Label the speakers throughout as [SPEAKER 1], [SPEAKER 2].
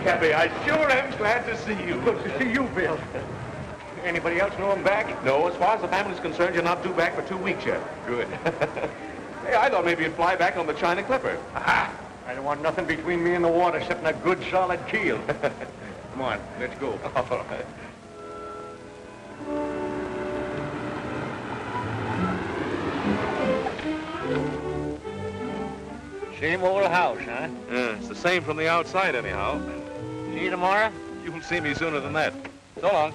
[SPEAKER 1] Cappy, I sure am glad to see you.
[SPEAKER 2] Good to see you, Bill. Anybody else know him back?
[SPEAKER 1] No, as far as the family's concerned, you're not due back for 2 weeks yet.
[SPEAKER 2] Good.
[SPEAKER 1] Hey, I thought maybe you'd fly back on the China Clipper.
[SPEAKER 2] Aha! I don't want nothing between me and the water except a good, solid keel. Come on, let's go.
[SPEAKER 1] All right.
[SPEAKER 2] Same old house, huh?
[SPEAKER 1] Yeah, it's the same from the outside, anyhow.
[SPEAKER 2] See you tomorrow?
[SPEAKER 1] You'll see me sooner than that. So long.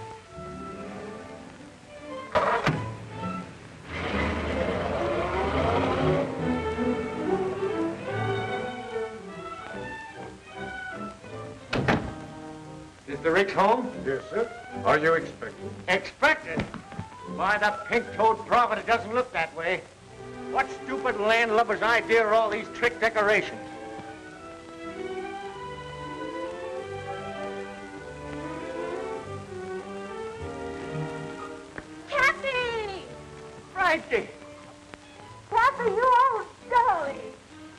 [SPEAKER 2] Is the Ricks home?
[SPEAKER 3] Yes, sir. Are you expecting?
[SPEAKER 2] Expected? Why, that pink-toed prophet, it doesn't look that way. What stupid landlubber's idea are all these trick decorations?
[SPEAKER 4] Cappy!
[SPEAKER 2] Frankie!
[SPEAKER 4] Cappy, you old dolly!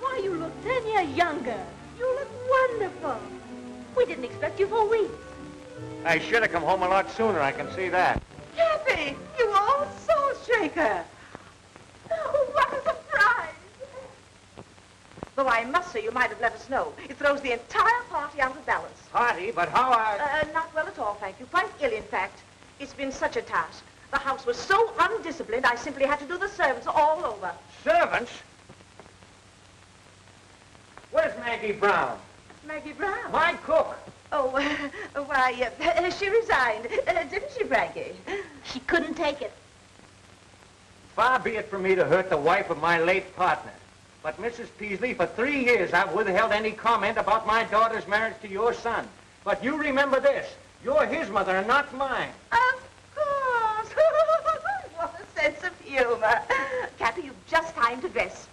[SPEAKER 4] Why, you look 10 years younger. You look wonderful. We didn't expect you for weeks.
[SPEAKER 2] I should have come home a lot sooner, I can see that.
[SPEAKER 4] Cappy, you old soul shaker. Oh, what a surprise. Though I must say you might have let us know. It throws the entire party out of balance.
[SPEAKER 2] Party, but how
[SPEAKER 4] Not well at all, thank you. Quite ill, in fact. It's been such a task. The house was so undisciplined, I simply had to do the servants all over.
[SPEAKER 2] Servants? Where's Maggie Brown?
[SPEAKER 4] Maggie Brown?
[SPEAKER 2] My cook.
[SPEAKER 4] Oh, why, she resigned. Didn't she, Frankie? She couldn't take it.
[SPEAKER 2] Far be it from me to hurt the wife of my late partner. But, Mrs. Peasley, for 3 years I've withheld any comment about my daughter's marriage to your son. But you remember this. You're his mother and not mine.
[SPEAKER 4] Of course. What a sense of humor. Cappy, you've just time to dress.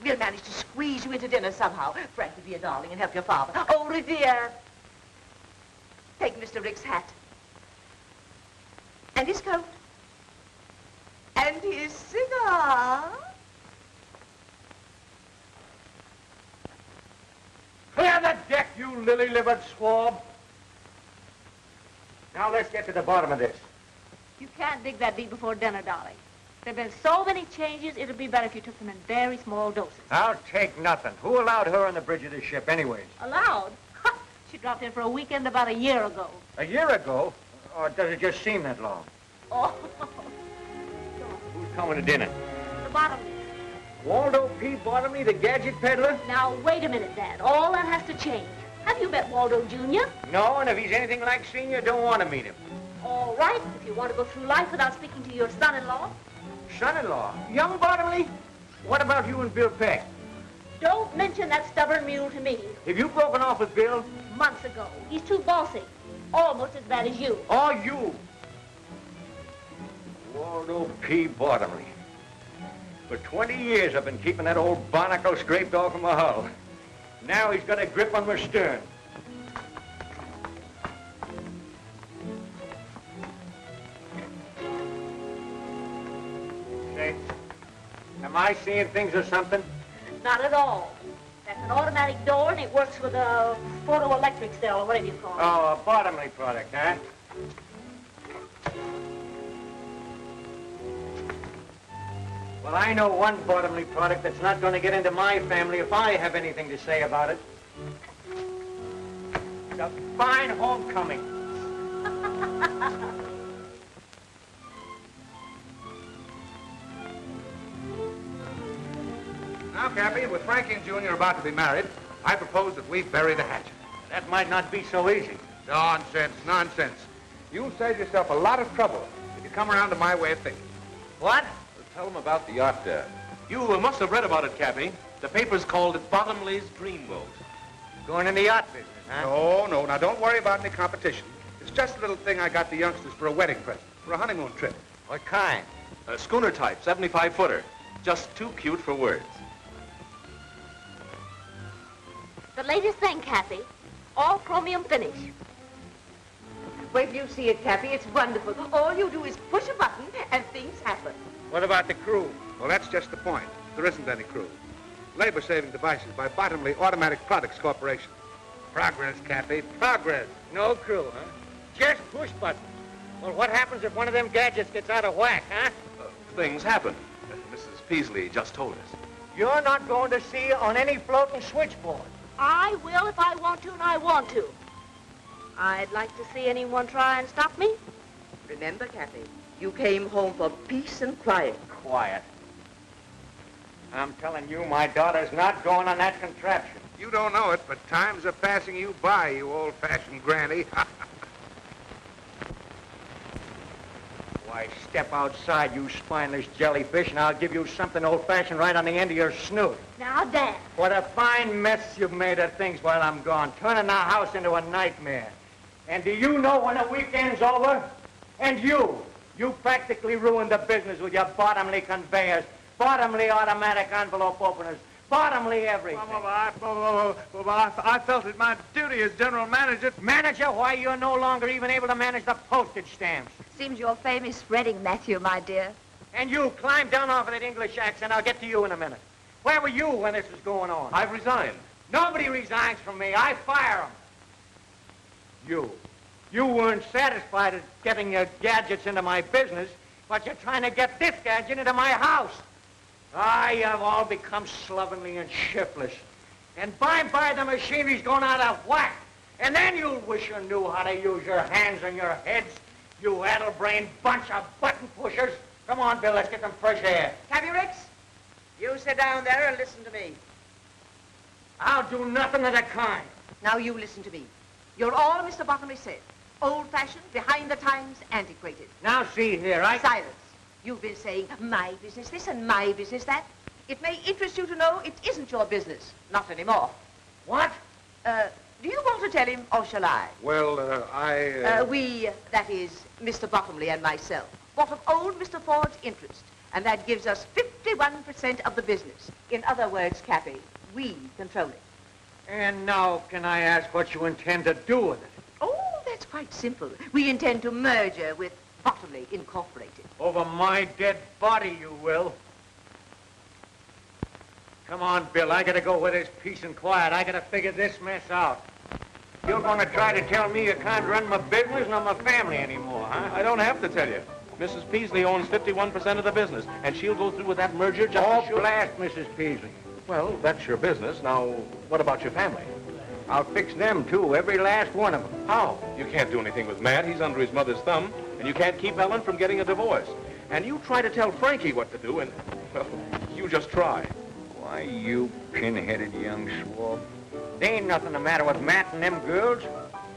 [SPEAKER 4] We'll manage to squeeze you into dinner somehow. Frankie, be a darling and help your father. Oh, Revere. Take Mr. Rick's hat. And his coat. And his cigar.
[SPEAKER 2] Clear the deck, you lily-livered swab. Now let's get to the bottom of this.
[SPEAKER 5] You can't dig that deep before dinner, darling. There have been so many changes, it'd be better if you took them in very small doses.
[SPEAKER 2] I'll take nothing. Who allowed her on the bridge of this ship anyways?
[SPEAKER 5] Allowed? She dropped in for a weekend about a year ago.
[SPEAKER 2] A year ago? Or does it just seem that long?
[SPEAKER 5] Oh.
[SPEAKER 2] Who's coming to dinner?
[SPEAKER 5] The bottom.
[SPEAKER 2] Waldo P. Bottomley, the gadget peddler?
[SPEAKER 5] Now, wait a minute, Dad. All that has to change. Have you met Waldo Jr.?
[SPEAKER 2] No, and if he's anything like Senior, don't want to meet him.
[SPEAKER 5] All right, if you want to go through life without speaking to your son-in-law.
[SPEAKER 2] Son-in-law? Young Bottomley? What about you and Bill Peck?
[SPEAKER 5] Don't mention that stubborn mule to me.
[SPEAKER 2] Have you broken off with Bill?
[SPEAKER 5] Months ago. He's too bossy. Almost as bad as you.
[SPEAKER 2] Or you? Waldo P. Bottomley. For 20 years I've been keeping that old barnacle scraped off of my hull. Now he's got a grip on my stern. Say, am I seeing things or something?
[SPEAKER 5] Not at all. That's an automatic door, and it works with a photoelectric cell, or whatever you call it.
[SPEAKER 2] Oh, a bottomly product, huh? Well, I know one bottomly product that's not going to get into my family if I have anything to say about it. It's a fine homecoming.
[SPEAKER 3] Now, Cappy, with Frankie and Junior about to be married, I propose that we bury the hatchet.
[SPEAKER 2] That might not be so easy.
[SPEAKER 3] Nonsense, nonsense. You'll save yourself a lot of trouble if you come around to my way of thinking.
[SPEAKER 2] What?
[SPEAKER 1] Tell them about the yacht, Dad. You must have read about it, Cappy. The papers called it Bottomley's Dreamboat.
[SPEAKER 2] Going in the yacht business, huh?
[SPEAKER 3] No. Now, don't worry about any competition. It's just a little thing I got the youngsters for a wedding present, for a honeymoon trip.
[SPEAKER 2] What kind?
[SPEAKER 1] A schooner type, 75-footer. Just too cute for words.
[SPEAKER 5] The latest thing, Cappy. All chromium finish.
[SPEAKER 4] Wait till you see it, Cappy. It's wonderful. All you do is push a button and things happen.
[SPEAKER 2] What about the crew?
[SPEAKER 3] Well, that's just the point. There isn't any crew. Labor-saving devices by Bottomley Automatic Products Corporation. Progress, Cappy, progress.
[SPEAKER 2] No crew, huh? Just push buttons. Well, what happens if one of them gadgets gets out of whack, huh?
[SPEAKER 1] Things happen. Mrs. Peaslee just told us.
[SPEAKER 2] You're not going to see on any floating switchboard.
[SPEAKER 5] I will if I want to, and I want to. I'd like to see anyone try and stop me.
[SPEAKER 4] Remember, Cappy, you came home for peace and quiet.
[SPEAKER 2] Quiet. I'm telling you, my daughter's not going on that contraption.
[SPEAKER 3] You don't know it, but times are passing you by, you old-fashioned granny.
[SPEAKER 2] Why, step outside, you spineless jellyfish, and I'll give you something old-fashioned right on the end of your snoot.
[SPEAKER 5] Now, Dad.
[SPEAKER 2] What a fine mess you've made of things while I'm gone, turning our house into a nightmare. And do you know when the weekend's over? And you practically ruined the business with your bottomly conveyors, bottomly automatic envelope openers, bottomly everything.
[SPEAKER 3] I felt it my duty as general manager.
[SPEAKER 2] Manager? Why, you're no longer even able to manage the postage stamps.
[SPEAKER 6] Seems you're famous spreading, Matthew, my dear.
[SPEAKER 2] And you, climb down off of that English accent. I'll get to you in a minute. Where were you when this was going on?
[SPEAKER 1] I've resigned.
[SPEAKER 2] Nobody resigns from me. I fire them. You weren't satisfied at getting your gadgets into my business, but you're trying to get this gadget into my house. You've all become slovenly and shiftless. And by the machinery's going out of whack. And then you'll wish you knew how to use your hands and your heads, you addle-brained bunch of button pushers. Come on, Bill, let's get some fresh air.
[SPEAKER 4] Cappy, Ricks, you sit down there and listen to me.
[SPEAKER 2] I'll do nothing of the kind.
[SPEAKER 4] Now you listen to me. You're all Mr. Bottomley said. Old-fashioned, behind the times, antiquated.
[SPEAKER 2] Now see here,
[SPEAKER 4] Silence. You've been saying, my business this and my business that. It may interest you to know it isn't your business. Not anymore.
[SPEAKER 2] What?
[SPEAKER 4] Do you want to tell him, or shall I?
[SPEAKER 3] Well,
[SPEAKER 4] We, that is, Mr. Bottomley and myself, bought of old Mr. Ford's interest, and that gives us 51% of the business. In other words, Cappy, we control it.
[SPEAKER 2] And now can I ask what you intend to do with it?
[SPEAKER 4] Oh, that's quite simple. We intend to merge her with Bottomley Incorporated.
[SPEAKER 2] Over my dead body, you will. Come on, Bill. I gotta go where there's peace and quiet. I gotta figure this mess out. You're gonna try to tell me you can't run my business nor my family anymore, huh?
[SPEAKER 1] I don't have to tell you. Mrs. Peaslee owns 51% of the business, and she'll go through with that merger just
[SPEAKER 2] Oh,
[SPEAKER 1] as sure.
[SPEAKER 2] blast Mrs. Peaslee.
[SPEAKER 1] Well, that's your business. Now, what about your family?
[SPEAKER 2] I'll fix them, too, every last one of them.
[SPEAKER 1] How? You can't do anything with Matt. He's under his mother's thumb. And you can't keep Ellen from getting a divorce. And you try to tell Frankie what to do, and, well, you just try.
[SPEAKER 2] Why, you pin-headed young swab. There ain't nothing the matter with Matt and them girls.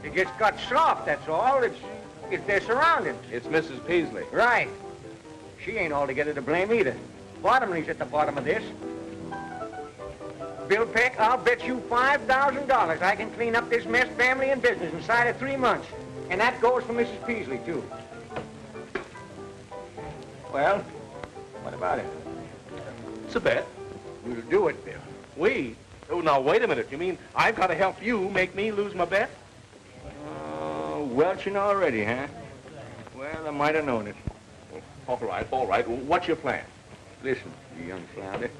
[SPEAKER 2] They just got soft, that's all. It's their surroundings.
[SPEAKER 1] It's Mrs. Peaslee.
[SPEAKER 2] Right. She ain't altogether to blame either. Bottomley's at the bottom of this. Bill Peck, I'll bet you $5,000 I can clean up this mess, family and business, inside of 3 months. And that goes for Mrs. Peaslee, too. Well, what about it?
[SPEAKER 1] It's a bet.
[SPEAKER 2] We'll do it, Bill.
[SPEAKER 1] We? Oh, now, wait a minute. You mean I've got to help you make me lose my bet?
[SPEAKER 2] Welching already, huh? Well, I might have known it.
[SPEAKER 1] All right, all right. What's your plan?
[SPEAKER 2] Listen, you young flounder.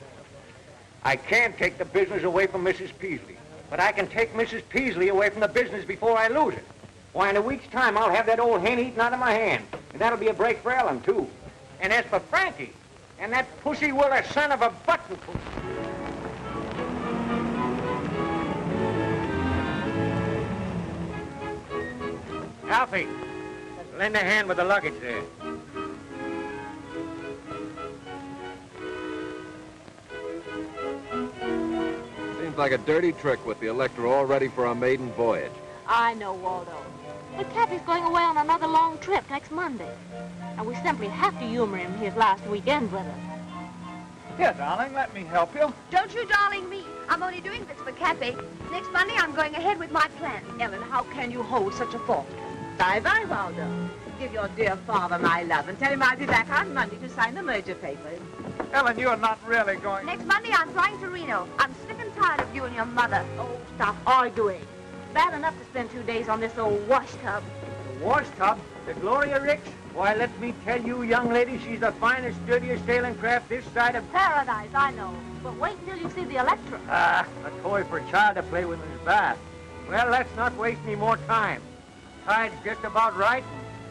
[SPEAKER 2] I can't take the business away from Mrs. Peaslee, but I can take Mrs. Peaslee away from the business before I lose it. Why, in a week's time, I'll have that old hen eaten out of my hand. And that'll be a break for Ellen, too. And as for Frankie, and that pussy willer son of a button pussy. Alfie, lend a hand with the luggage there.
[SPEAKER 1] Seems like a dirty trick with the Electra all ready for a maiden voyage.
[SPEAKER 5] I know, Waldo. But Cappy's going away on another long trip next Monday. And we simply have to humor him his last weekend with us.
[SPEAKER 7] Here, darling, let me help you.
[SPEAKER 6] Don't you darling me. I'm only doing this for Cappy. Next Monday, I'm going ahead with my plan.
[SPEAKER 4] Ellen, how can you hold such a thought? Bye-bye, Waldo. Give your dear father my love and tell him I'll be back on Monday to sign the merger papers.
[SPEAKER 7] Ellen, you're not really going...
[SPEAKER 6] Next Monday, I'm flying to Reno. I'm sick and tired of you and your mother.
[SPEAKER 5] Oh, stop arguing. Bad enough to spend 2 days on this old wash tub.
[SPEAKER 2] The wash tub? The Gloria Ricks? Why, let me tell you, young lady, she's the finest, sturdiest sailing craft this side of...
[SPEAKER 5] Paradise, I know. But wait till you see the Electra.
[SPEAKER 2] Ah, a toy for a child to play with in his bath. Well, let's not waste any more time. Tide's just about right.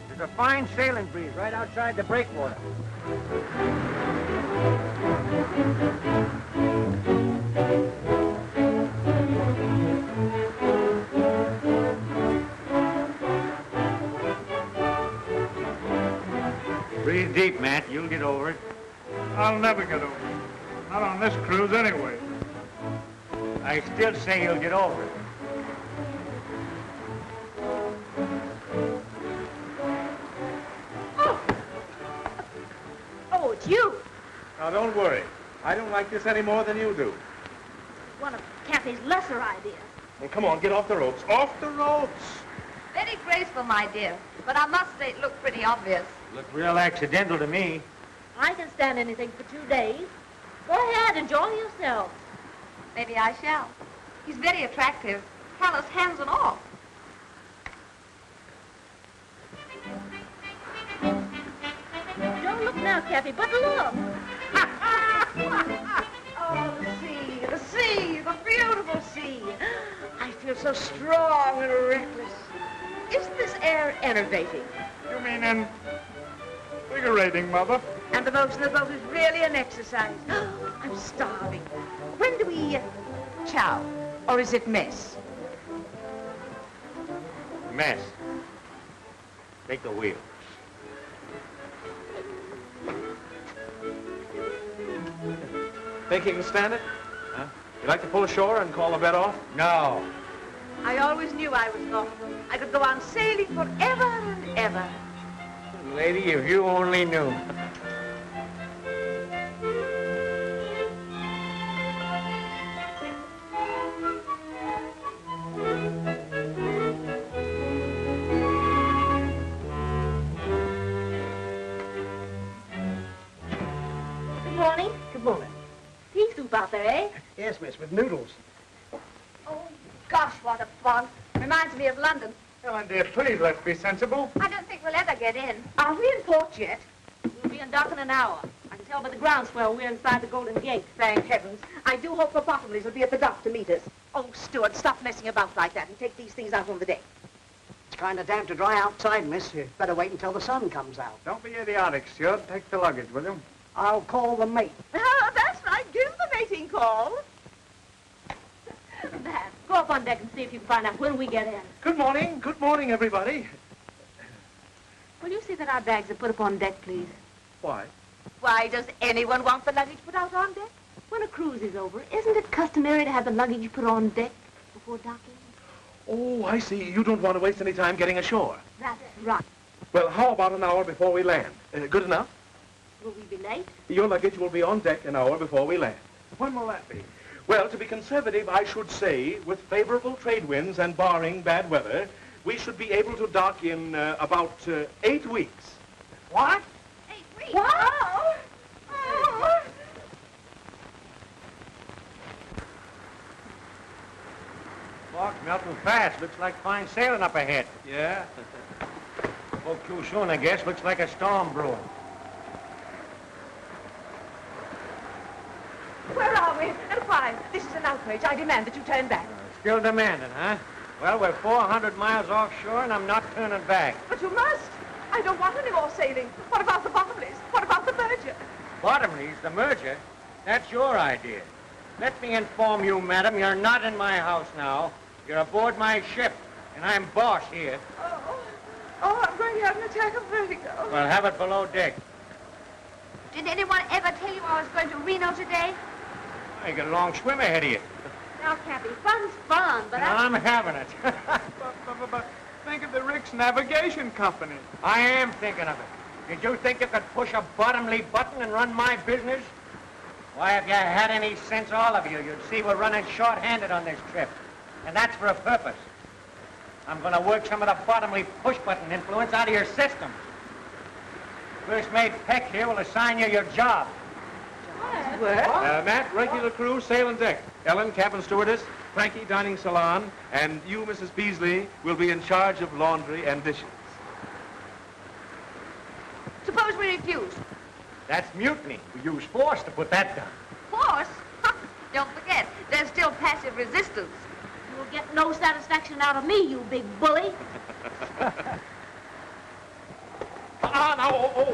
[SPEAKER 2] There's a fine sailing breeze right outside the breakwater. Breathe deep, Matt. You'll get over it.
[SPEAKER 7] I'll never get over it. Not on this cruise, anyway.
[SPEAKER 2] I still say you'll get over it.
[SPEAKER 5] Oh, it's you.
[SPEAKER 1] Now, don't worry. I don't like this any more than you do.
[SPEAKER 5] One of Cappy's lesser ideas.
[SPEAKER 1] Well, come on, get off the ropes. Off the ropes!
[SPEAKER 6] Very graceful, my dear. But I must say it looked pretty obvious.
[SPEAKER 2] Looked real accidental to me.
[SPEAKER 5] I can stand anything for 2 days. Go ahead, enjoy yourself.
[SPEAKER 6] Maybe I shall. He's very attractive. Callous hands and all.
[SPEAKER 5] Don't look now, Cappy, but look.
[SPEAKER 4] Oh, the sea, the beautiful sea. I feel so strong and reckless. Isn't this air enervating?
[SPEAKER 7] You mean invigorating, Mother?
[SPEAKER 4] And the motion of the boat is really an exercise. I'm starving. When do we chow? Or is it mess?
[SPEAKER 2] Mess. Take the wheel.
[SPEAKER 1] Think you can stand it? Huh? You like to pull ashore and call the bet off?
[SPEAKER 2] No.
[SPEAKER 4] I always knew I was not. I could go on sailing forever and ever.
[SPEAKER 2] Lady, if you only knew.
[SPEAKER 5] Good morning.
[SPEAKER 8] Good morning.
[SPEAKER 5] Pea soup out there, eh?
[SPEAKER 8] Yes, miss, with noodles.
[SPEAKER 6] Oh, gosh, what a fog. Reminds me of London.
[SPEAKER 7] Ellen, dear, please, let's be sensible.
[SPEAKER 6] I don't think we'll ever get in.
[SPEAKER 4] Are we in port yet?
[SPEAKER 5] We'll be in dock in an hour. I can tell by the groundswell we're inside the Golden Gate.
[SPEAKER 4] Thank heavens. I do hope the Bottomleys will be at the dock to meet us. Oh, Stuart, stop messing about like that and take these things out on the deck.
[SPEAKER 8] It's kind of damp to dry outside, miss. You better wait until the sun comes out.
[SPEAKER 7] Don't be idiotic, Stuart. Take the luggage with you.
[SPEAKER 8] I'll call the mate.
[SPEAKER 4] Ah, that's right. Give the mating call.
[SPEAKER 5] Dad, go up on deck and see if you can find out when we get in.
[SPEAKER 1] Good morning, everybody.
[SPEAKER 5] Will you see that our bags are put up on deck, please?
[SPEAKER 1] Why?
[SPEAKER 4] Why does anyone want the luggage put out on deck?
[SPEAKER 5] When a cruise is over, isn't it customary to have the luggage put on deck before docking?
[SPEAKER 1] Oh, I see. You don't want to waste any time getting ashore.
[SPEAKER 5] That's right.
[SPEAKER 1] Well, how about an hour before we land? Good enough?
[SPEAKER 5] Will we be late?
[SPEAKER 1] Your luggage will be on deck an hour before we land.
[SPEAKER 7] When will that be?
[SPEAKER 1] Well, to be conservative, I should say, with favorable trade winds and barring bad weather, we should be able to dock in about 8 weeks.
[SPEAKER 2] What?
[SPEAKER 6] 8 weeks.
[SPEAKER 4] Wow! Oh.
[SPEAKER 2] Fog's melting fast. Looks like fine sailing up ahead.
[SPEAKER 1] Yeah?
[SPEAKER 2] Spoke too soon, I guess. Looks like a storm brewing.
[SPEAKER 4] Where are we? And why outrage. I demand that you turn back.
[SPEAKER 2] Still demanding, huh? Well, we're 400 miles offshore, and I'm not turning back.
[SPEAKER 4] But you must. I don't want any more sailing. What about the Bottomleys? What about the merger?
[SPEAKER 2] Bottomleys, the merger? That's your idea. Let me inform you, madam, you're not in my house now. You're aboard my ship, and I'm boss here.
[SPEAKER 4] Oh, I'm going to have an attack of vertigo.
[SPEAKER 2] Well, have it below deck.
[SPEAKER 6] Did anyone ever tell you I was going to Reno today?
[SPEAKER 2] You got a long swim ahead of you.
[SPEAKER 5] Now, Cappy, fun's fun, but
[SPEAKER 2] I'm having it.
[SPEAKER 7] But think of the RICKS Navigation Company.
[SPEAKER 2] I am thinking of it. Did you think you could push a bottomly button and run my business? Why, if you had any sense, all of you, you'd see we're running short-handed on this trip. And that's for a purpose. I'm going to work some of the bottomly push-button influence out of your system. First Mate Peck here will assign you your job.
[SPEAKER 1] Matt, regular crew, sail and deck. Ellen, cabin stewardess. Frankie, dining salon. And you, Mrs. Beasley, will be in charge of laundry and dishes.
[SPEAKER 6] Suppose we refuse.
[SPEAKER 2] That's mutiny. We use force to put that down.
[SPEAKER 6] Force? Don't forget, there's still passive resistance.
[SPEAKER 5] you'll get no satisfaction out of me, you big bully.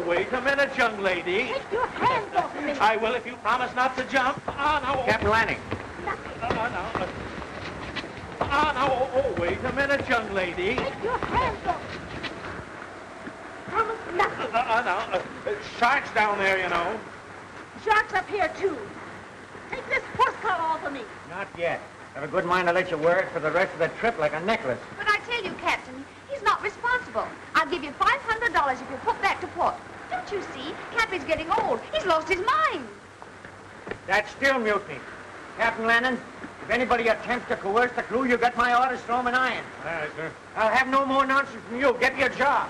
[SPEAKER 1] Wait a minute, young lady.
[SPEAKER 5] Take your hands off of me.
[SPEAKER 1] I will if you promise not to jump.
[SPEAKER 2] Captain Lanning.
[SPEAKER 1] Wait a minute, young lady.
[SPEAKER 5] Take your hands off. Promise nothing.
[SPEAKER 1] Sharks down there, you know.
[SPEAKER 5] Sharks up here, too. Take this horse collar off of me.
[SPEAKER 2] Not yet. Have a good mind to let you wear it for the rest of the trip like a necklace.
[SPEAKER 6] But I tell you, Captain, he's not responsible. I'll give you $500 if you put back to port. Don't you see? Cappy's getting old. He's lost his mind.
[SPEAKER 2] That's still mutiny. Captain Lanning, if anybody attempts to coerce the crew, you got my orders, throw 'em in iron.
[SPEAKER 1] All right, sir.
[SPEAKER 2] I'll have no more nonsense from you. Get your job.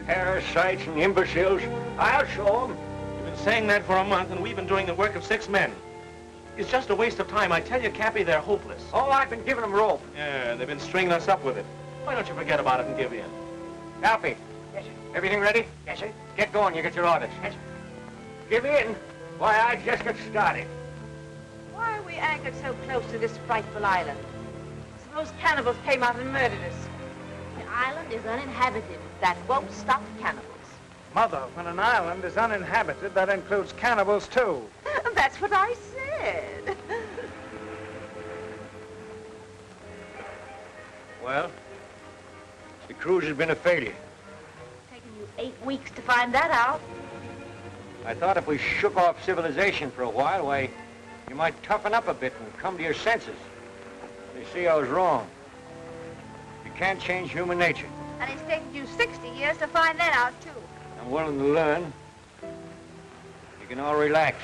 [SPEAKER 2] Parasites and imbeciles. I'll show 'em.
[SPEAKER 1] You've been saying that for a month, and we've been doing the work of 6 men. It's just a waste of time. I tell you, Cappy, they're hopeless.
[SPEAKER 2] Oh, I've been giving 'em rope.
[SPEAKER 1] Yeah, they've been stringing us up with it. Why don't you forget about it and give in?
[SPEAKER 2] Cappy. Yes, sir. Everything ready? Yes, sir. Get going. You get your orders. Yes, sir. Give in. Why, I just got started.
[SPEAKER 4] Why are we anchored so close to this frightful island? Suppose cannibals came out and murdered us.
[SPEAKER 5] The island is uninhabited.
[SPEAKER 4] That won't stop cannibals.
[SPEAKER 7] Mother, when an island is uninhabited, that includes cannibals, too.
[SPEAKER 4] That's what I said.
[SPEAKER 2] Well, the cruise has been a failure.
[SPEAKER 5] Taken you 8 weeks to find that out.
[SPEAKER 2] I thought if we shook off civilization for a while, why, you might toughen up a bit and come to your senses. They see I was wrong. You can't change human nature.
[SPEAKER 6] And it's taken you 60 years to find that out, too.
[SPEAKER 2] I'm willing to learn. You can all relax.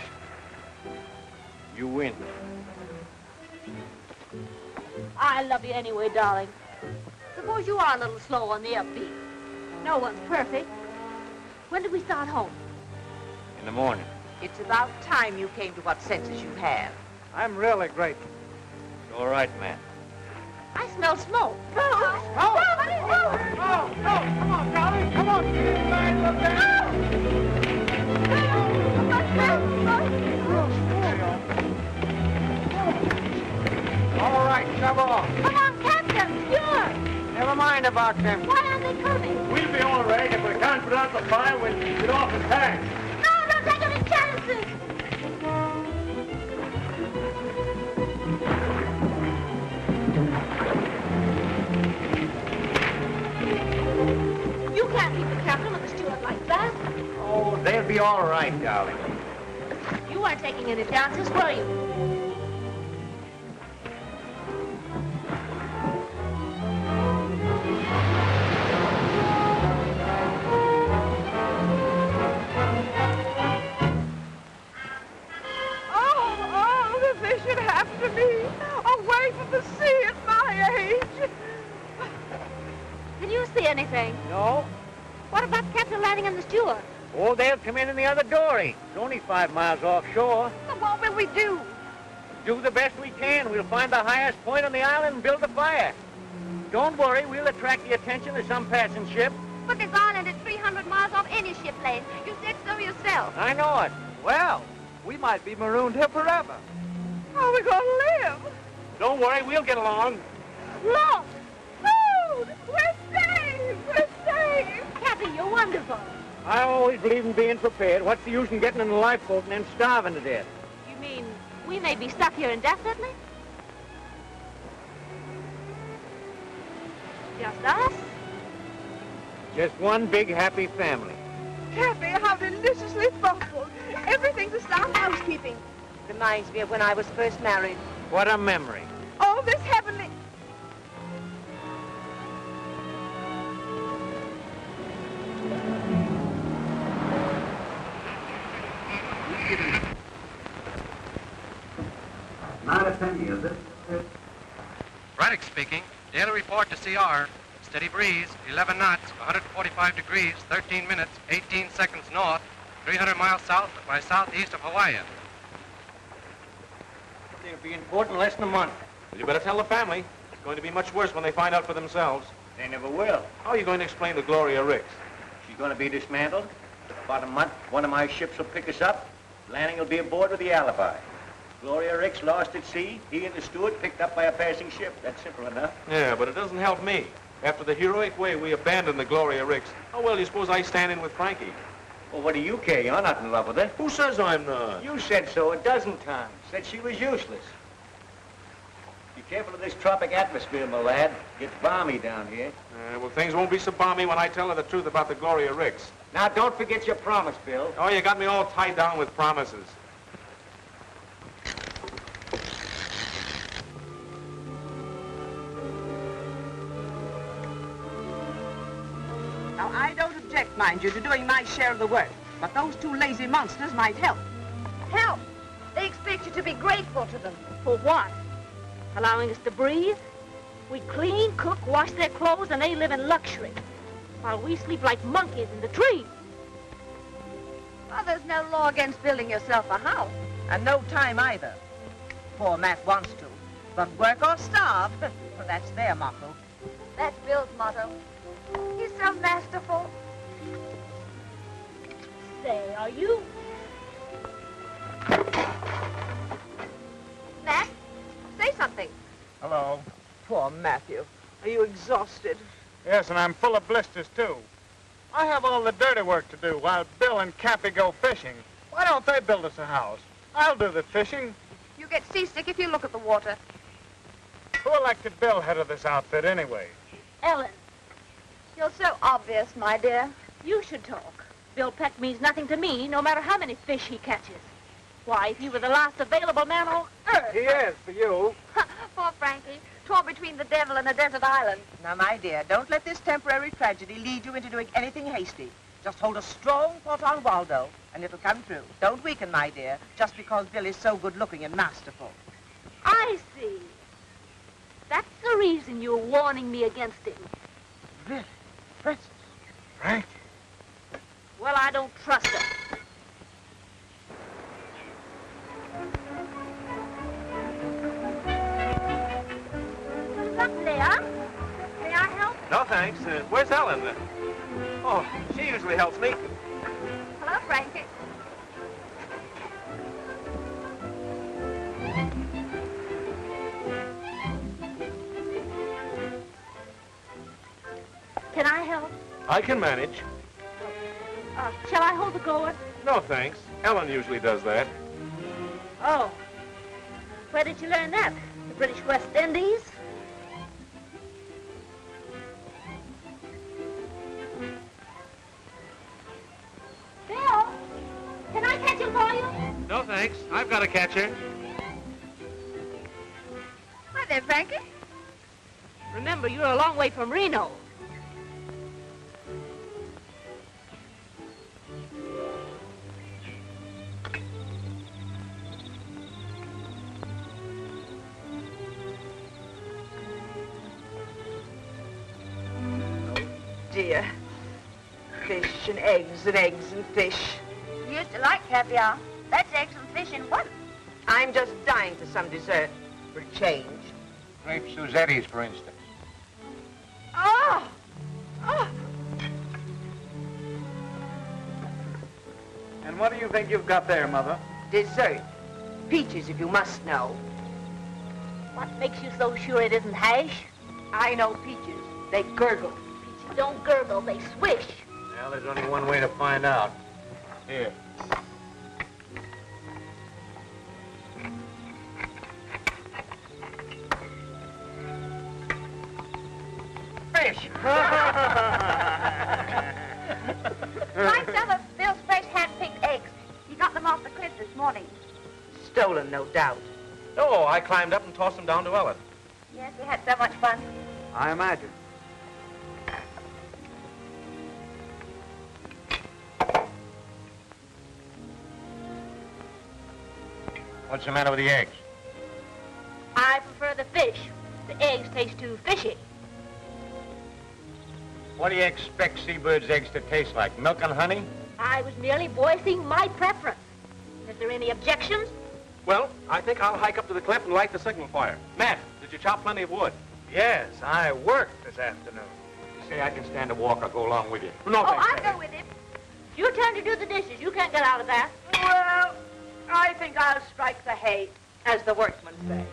[SPEAKER 2] You win.
[SPEAKER 5] I love you anyway, darling. Suppose you are a little slow on the upbeat. No one's perfect. When do we start home?
[SPEAKER 2] In the morning.
[SPEAKER 4] It's about time you came to what senses you have.
[SPEAKER 7] I'm really grateful.
[SPEAKER 2] It's all right, man.
[SPEAKER 5] I smell smoke.
[SPEAKER 7] Come on, darling, come on.
[SPEAKER 2] All right, shove off.
[SPEAKER 5] Come on, Captain. Yours.
[SPEAKER 2] Never mind about them.
[SPEAKER 5] Why aren't they coming?
[SPEAKER 2] We'll be all right if we can't put out the fire when you get off the tank.
[SPEAKER 5] No, don't take any chances. You can't keep the captain and the steward like that.
[SPEAKER 2] Oh, they'll be all right, darling.
[SPEAKER 5] You weren't taking any chances, were you?
[SPEAKER 6] Anything?
[SPEAKER 2] No?
[SPEAKER 6] What about the captain landing on the steward?
[SPEAKER 2] Oh, they'll come in the other dory. It's only 5 miles offshore.
[SPEAKER 6] But what will we do?
[SPEAKER 2] Do the best we can. We'll find the highest point on the island and build a fire. Don't worry, we'll attract the attention of some passing ship.
[SPEAKER 6] But this island is 300 miles off any ship lane. You said so yourself.
[SPEAKER 2] I know it.
[SPEAKER 7] Well, we might be marooned here forever.
[SPEAKER 4] How are we going to live?
[SPEAKER 2] Don't worry, we'll get along.
[SPEAKER 5] Look!
[SPEAKER 4] Food! We're saved! We're saved!
[SPEAKER 5] Cappy, you're wonderful.
[SPEAKER 2] I always believe in being prepared. What's the use in getting in a lifeboat and then starving to death?
[SPEAKER 5] You mean we may be stuck here indefinitely? Just us?
[SPEAKER 2] Just one big happy family.
[SPEAKER 4] Cappy, how deliciously thoughtful. Everything's a sound housekeeping. Reminds me of when I was first married.
[SPEAKER 2] What a memory.
[SPEAKER 4] Oh, this heavenly...
[SPEAKER 9] Not a penny, is it?
[SPEAKER 10] RICKS speaking. Daily report to CR. Steady breeze, 11 knots, 145 degrees, 13 minutes, 18 seconds north, 300 miles south by southeast of Hawaii.
[SPEAKER 2] They'll be in port in less than a month.
[SPEAKER 1] Well, you better tell the family. It's going to be much worse when they find out for themselves.
[SPEAKER 2] They never will.
[SPEAKER 1] How are you going to explain to Gloria Ricks?
[SPEAKER 2] She's going to be dismantled. About a month, one of my ships will pick us up. Landing will be aboard with the alibi. Gloria Ricks lost at sea. He and the steward picked up by a passing ship. That's simple enough.
[SPEAKER 1] Yeah, but it doesn't help me. After the heroic way we abandoned the Gloria Ricks, how well do you suppose I stand in with Frankie?
[SPEAKER 2] Well, what do you care? You're not in love with her.
[SPEAKER 1] Who says I'm not?
[SPEAKER 2] You said so a dozen times. Said she was useless. Be careful of this tropic atmosphere, my lad. Gets balmy down here.
[SPEAKER 1] Well, things won't be so balmy when I tell her the truth about the Gloria Ricks.
[SPEAKER 2] Now, don't forget your promise, Bill.
[SPEAKER 1] Oh, you got me all tied down with promises.
[SPEAKER 4] Now, I don't object, mind you, to doing my share of the work. But those two lazy monsters might help.
[SPEAKER 6] Help! They expect you to be grateful to them.
[SPEAKER 5] For what? Allowing us to breathe? We clean, cook, wash their clothes, and they live in luxury. While we sleep like monkeys in the trees.
[SPEAKER 6] Well, there's no law against building yourself a house.
[SPEAKER 4] And no time either. Poor Matt wants to. But work or starve, well, that's their motto.
[SPEAKER 6] That's Bill's motto. He's so masterful.
[SPEAKER 5] Say, are you?
[SPEAKER 6] Matt, say something.
[SPEAKER 7] Hello.
[SPEAKER 4] Poor Matthew. Are you exhausted?
[SPEAKER 7] Yes, and I'm full of blisters, too. I have all the dirty work to do while Bill and Cappy go fishing. Why don't they build us a house? I'll do the fishing.
[SPEAKER 6] You get seasick if you look at the water.
[SPEAKER 7] Who elected Bill head of this outfit, anyway?
[SPEAKER 5] Ellen,
[SPEAKER 6] You're so obvious, my dear.
[SPEAKER 5] you should talk. Bill Peck means nothing to me, no matter how many fish he catches. Why, if he were the last available man on earth...
[SPEAKER 7] He is, for you.
[SPEAKER 6] Poor Frankie, torn between the devil and a desert island.
[SPEAKER 4] Now, my dear, don't let this temporary tragedy lead you into doing anything hasty. Just hold a strong thought on Waldo, and it'll come through. Don't weaken, my dear, just because Bill is so good-looking and masterful.
[SPEAKER 5] I see. That's the reason you're warning me against him.
[SPEAKER 7] Really? Princess? Frank?
[SPEAKER 5] Well, I don't trust him. Look, Leah. May I help?
[SPEAKER 1] No, thanks. Where's Ellen? Oh, she usually helps me.
[SPEAKER 6] Hello, Frankie.
[SPEAKER 5] Can I help?
[SPEAKER 1] I can manage.
[SPEAKER 5] Shall I hold the gourd?
[SPEAKER 1] No, thanks. Ellen usually does that.
[SPEAKER 5] Oh. Where did you learn that? The British West Indies? Bill, can I catch him for you?
[SPEAKER 10] No, thanks. I've got a catcher.
[SPEAKER 6] Hi there, Frankie.
[SPEAKER 5] Remember, you're a long way from Reno.
[SPEAKER 4] Dear. Fish and eggs and eggs and fish.
[SPEAKER 6] You used to like caviar. That's eggs and fish in one.
[SPEAKER 4] I'm just dying for some dessert for a change.
[SPEAKER 2] Grape Suzetti's, for instance.
[SPEAKER 4] Oh! Oh!
[SPEAKER 7] And what do you think you've got there, Mother?
[SPEAKER 4] Dessert. Peaches, if you must know.
[SPEAKER 5] What makes you so sure it isn't hash?
[SPEAKER 4] I know peaches. They gurgle.
[SPEAKER 5] Peaches don't gurgle, they swish.
[SPEAKER 2] Well, there's only one way to find out. Here.
[SPEAKER 4] Fish.
[SPEAKER 6] Find some of Bill's fresh hand-picked eggs. He got them off the cliff this morning.
[SPEAKER 4] Stolen, no doubt.
[SPEAKER 1] Oh, I climbed up and tossed them down to Ellen.
[SPEAKER 6] Yes, we had so much fun.
[SPEAKER 7] I imagine.
[SPEAKER 2] What's the matter with the eggs?
[SPEAKER 5] I prefer the fish. The eggs taste too fishy.
[SPEAKER 2] What do you expect seabirds' eggs to taste like? Milk and honey?
[SPEAKER 5] I was merely voicing my preference. Is there any objections?
[SPEAKER 1] Well, I think I'll hike up to the cliff and light the signal fire. Matt, did you chop plenty of wood?
[SPEAKER 7] Yes, I worked this afternoon.
[SPEAKER 2] You say I can stand a walk. I'll go along with you.
[SPEAKER 1] No,
[SPEAKER 6] Oh,
[SPEAKER 1] thanks.
[SPEAKER 6] I'll go with him.
[SPEAKER 5] It's your turn to do the dishes. You can't get out of that.
[SPEAKER 4] Well, I think I'll strike the hay, as the workmen say.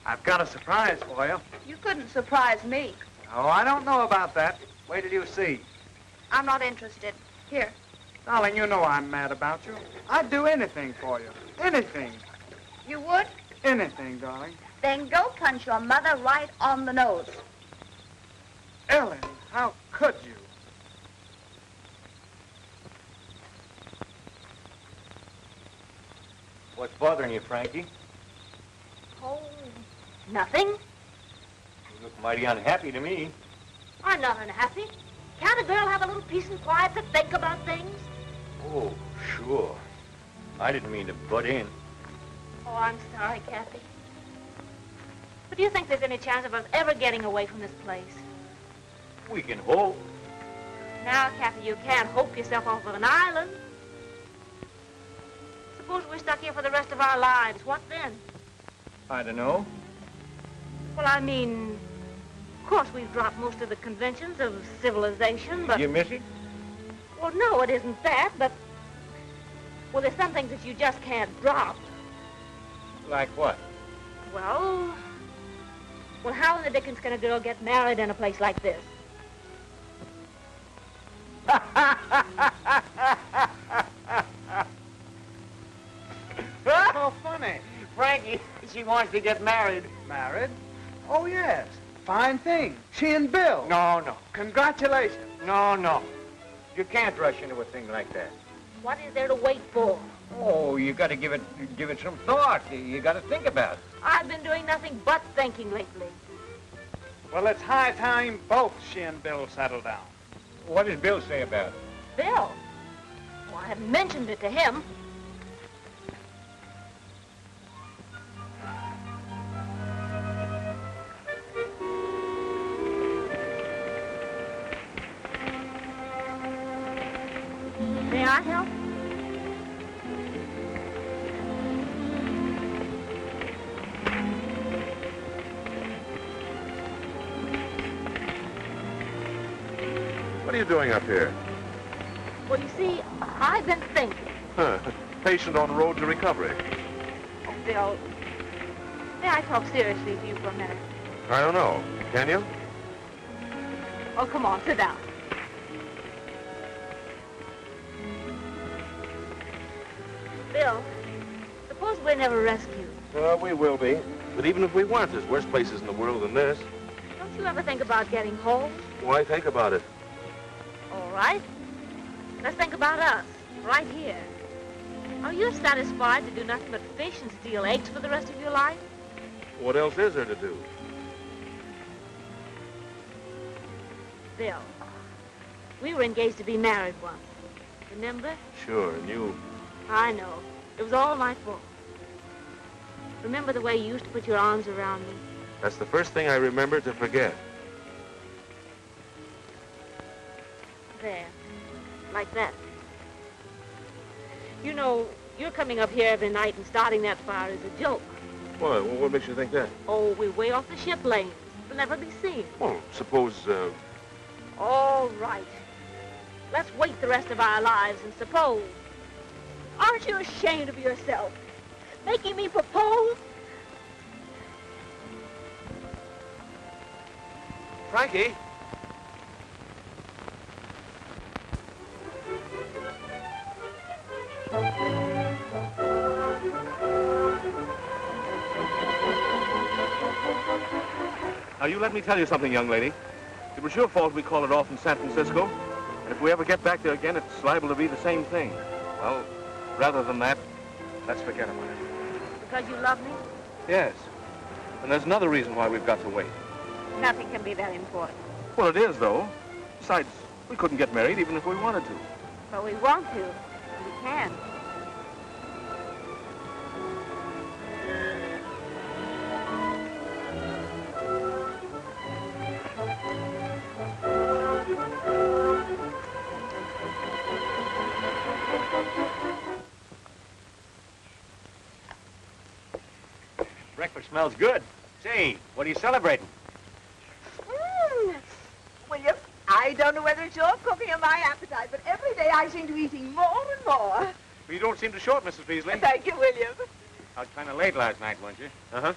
[SPEAKER 7] I've got a surprise for you.
[SPEAKER 6] You couldn't surprise me.
[SPEAKER 7] Oh, I don't know about that. Wait till you see.
[SPEAKER 6] I'm not interested. Here.
[SPEAKER 7] Darling, you know I'm mad about you. I'd do anything for you. Anything.
[SPEAKER 6] You would?
[SPEAKER 7] Anything, darling.
[SPEAKER 6] Then go punch your mother right on the nose.
[SPEAKER 7] Ellen, how could you?
[SPEAKER 2] What's bothering you, Frankie?
[SPEAKER 5] Oh, nothing.
[SPEAKER 2] You look mighty unhappy to me.
[SPEAKER 5] I'm not unhappy. Can't a girl have a little peace and quiet to think about things?
[SPEAKER 2] Oh, sure. I didn't mean to butt in.
[SPEAKER 5] Oh, I'm sorry, Cappy. But do you think there's any chance of us ever getting away from this place?
[SPEAKER 2] We can hope.
[SPEAKER 5] Now, Cappy, you can't hope yourself off of an island. Suppose we're stuck here for the rest of our lives. What then?
[SPEAKER 2] I don't know.
[SPEAKER 5] Well, I mean, of course we've dropped most of the conventions of civilization, but...
[SPEAKER 2] You miss it?
[SPEAKER 5] Well, no, it isn't that, but... Well, there's some things that you just can't drop.
[SPEAKER 2] Like what?
[SPEAKER 5] Well, how in the dickens can a girl get married in a place like this?
[SPEAKER 7] So funny.
[SPEAKER 2] Frankie, she wants to get married.
[SPEAKER 7] Married? Oh, yes. Fine thing. She and Bill.
[SPEAKER 2] No.
[SPEAKER 7] Congratulations.
[SPEAKER 2] No. You can't rush into a thing like that.
[SPEAKER 5] What is there to wait for?
[SPEAKER 2] Oh, you got to give it some thought. You got to think about it.
[SPEAKER 5] I've been doing nothing but thinking lately.
[SPEAKER 7] Well, it's high time both she and Bill settle down.
[SPEAKER 2] What does Bill say about it?
[SPEAKER 5] Bill? Well, I haven't mentioned it to him. May I help?
[SPEAKER 1] What are you doing up here?
[SPEAKER 5] Well, you see, I've been thinking.
[SPEAKER 1] Huh. Patient on road to recovery.
[SPEAKER 5] Oh, Bill, May I talk seriously to you for a minute?
[SPEAKER 1] I don't know. Can you?
[SPEAKER 5] Oh, come on, sit down. Bill, suppose we're never rescued.
[SPEAKER 1] We will be. But even if we weren't, there's worse places in the world than this.
[SPEAKER 5] Don't you ever think about getting home?
[SPEAKER 1] Why think about it?
[SPEAKER 5] All right. Let's think about us, right here. Are you satisfied to do nothing but fish and steal eggs for the rest of your life?
[SPEAKER 1] What else is there to do?
[SPEAKER 5] Bill, we were engaged to be married once. Remember?
[SPEAKER 1] Sure, and you...
[SPEAKER 5] I know. It was all my fault. Remember the way you used to put your arms around me?
[SPEAKER 1] That's the first thing I remember to forget.
[SPEAKER 5] There. Like that. You know, you're coming up here every night and starting that fire is a joke.
[SPEAKER 1] Why? What makes you think that?
[SPEAKER 5] Oh, we're way off the ship lanes. We'll never be seen.
[SPEAKER 1] Well, suppose,
[SPEAKER 5] All right. Let's wait the rest of our lives and suppose. Aren't you ashamed of yourself? Making me propose?
[SPEAKER 1] Frankie? Now, you let me tell you something, young lady. It was your fault we called it off in San Francisco. And if we ever get back there again, it's liable to be the same thing. Well, rather than that, let's forget about it.
[SPEAKER 5] Because you love me?
[SPEAKER 1] Yes. And there's another reason why we've got to wait.
[SPEAKER 5] Nothing can be that important.
[SPEAKER 1] Well, it is, though. Besides, we couldn't get married even if we wanted to.
[SPEAKER 5] But we want to. We can.
[SPEAKER 2] Breakfast smells good. Say, what are you celebrating?
[SPEAKER 4] William, I don't know whether it's your cooking or my appetite, but every day I seem to be eating more and more.
[SPEAKER 1] Well, you don't seem to short, Mrs. Peasley.
[SPEAKER 4] Thank you, William.
[SPEAKER 2] I was kind of late last night, weren't you?
[SPEAKER 1] Uh-huh.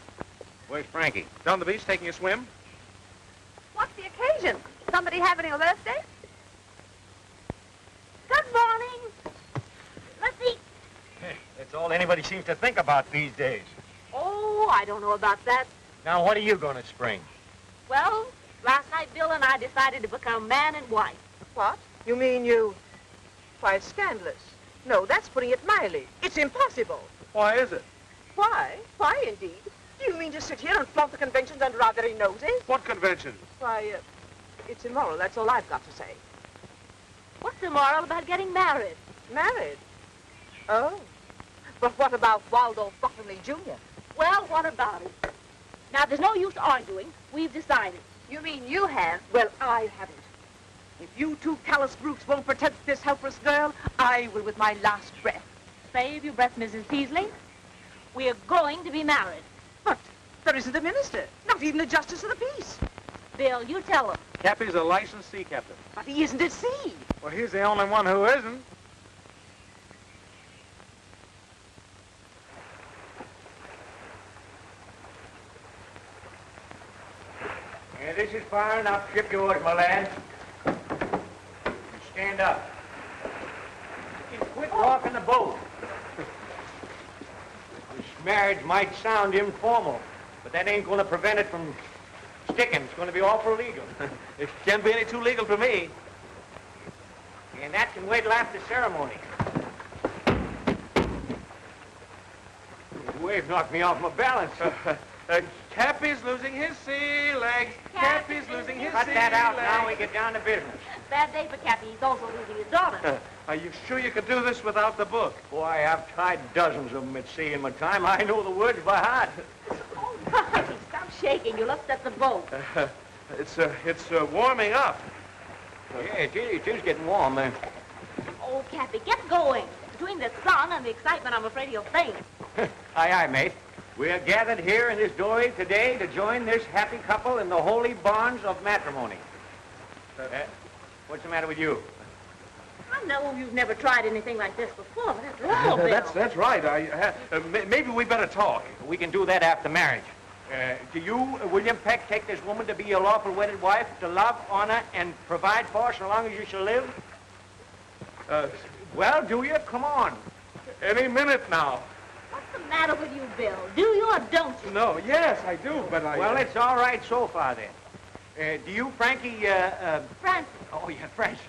[SPEAKER 2] Where's Frankie?
[SPEAKER 1] Down the beach taking a swim?
[SPEAKER 4] What's the occasion? Somebody having a birthday?
[SPEAKER 5] Good morning. Let's eat.
[SPEAKER 2] That's all anybody seems to think about these days.
[SPEAKER 5] Oh, I don't know about that.
[SPEAKER 2] Now, what are you going to spring?
[SPEAKER 5] Well, last night Bill and I decided to become man and wife.
[SPEAKER 4] What? You mean you... Why, it's scandalous. No, that's putting it mildly. It's impossible.
[SPEAKER 1] Why is it?
[SPEAKER 4] Why? Why, indeed? Do you mean to sit here and flaunt the conventions under our very noses?
[SPEAKER 1] What convention?
[SPEAKER 4] Why, it's immoral. That's all I've got to say.
[SPEAKER 5] What's immoral about getting married?
[SPEAKER 4] Married? Oh. But what about Waldorf Bottomley Jr.?
[SPEAKER 5] Well, what about it? Now, there's no use arguing. We've decided.
[SPEAKER 4] You mean you have? Well, I haven't. If you two callous brutes won't protect this helpless girl, I will with my last breath.
[SPEAKER 5] Save your breath, Mrs. Peasley. We are going to be married.
[SPEAKER 4] But there isn't a minister, not even a justice of the peace.
[SPEAKER 5] Bill, you tell him.
[SPEAKER 1] Cappy's a licensed sea captain.
[SPEAKER 4] But he isn't at sea.
[SPEAKER 7] Well, he's the only one who isn't.
[SPEAKER 2] Yeah, this is fire enough. Ship yours, my lad. Stand up. And quit walking the boat. This marriage might sound informal, but that ain't going to prevent it from sticking. It's going to be awful legal.
[SPEAKER 1] It can't be any too legal for me.
[SPEAKER 2] And that can wait till after ceremony. The wave knocked me off my balance.
[SPEAKER 1] Cappy's losing his sea legs. Cappy's losing his sea legs.
[SPEAKER 2] Cut that out now. We get down to business.
[SPEAKER 5] Bad day for Cappy. He's also losing his daughter.
[SPEAKER 1] Are you sure you could do this without the book?
[SPEAKER 2] Boy, I've tried dozens of them at sea in my time. I know the words by heart.
[SPEAKER 5] Oh, my. Stop shaking. You'll upset the boat.
[SPEAKER 1] It's warming up.
[SPEAKER 2] Yeah, it is getting warm there.
[SPEAKER 5] Oh, Cappy, get going. Between the sun and the excitement, I'm afraid he'll faint.
[SPEAKER 2] Aye, aye, mate. We are gathered here in this doorway today to join this happy couple in the holy bonds of matrimony. What's the matter with you?
[SPEAKER 5] I know you've never tried anything like this before, but after all, Bill.
[SPEAKER 1] That's right. Maybe we better talk.
[SPEAKER 2] We can do that after marriage. Do you, William Peck, take this woman to be your lawful wedded wife, to love, honor, and provide for so long as you shall live? Well, do you? Come on.
[SPEAKER 3] Any minute now.
[SPEAKER 5] What's the matter with you, Bill? Do you or don't you?
[SPEAKER 3] No, yes, I do, but I...
[SPEAKER 2] Well, it's all right so far, then. Do you, Frankie,
[SPEAKER 5] Francis.
[SPEAKER 2] Oh, yeah, Francis.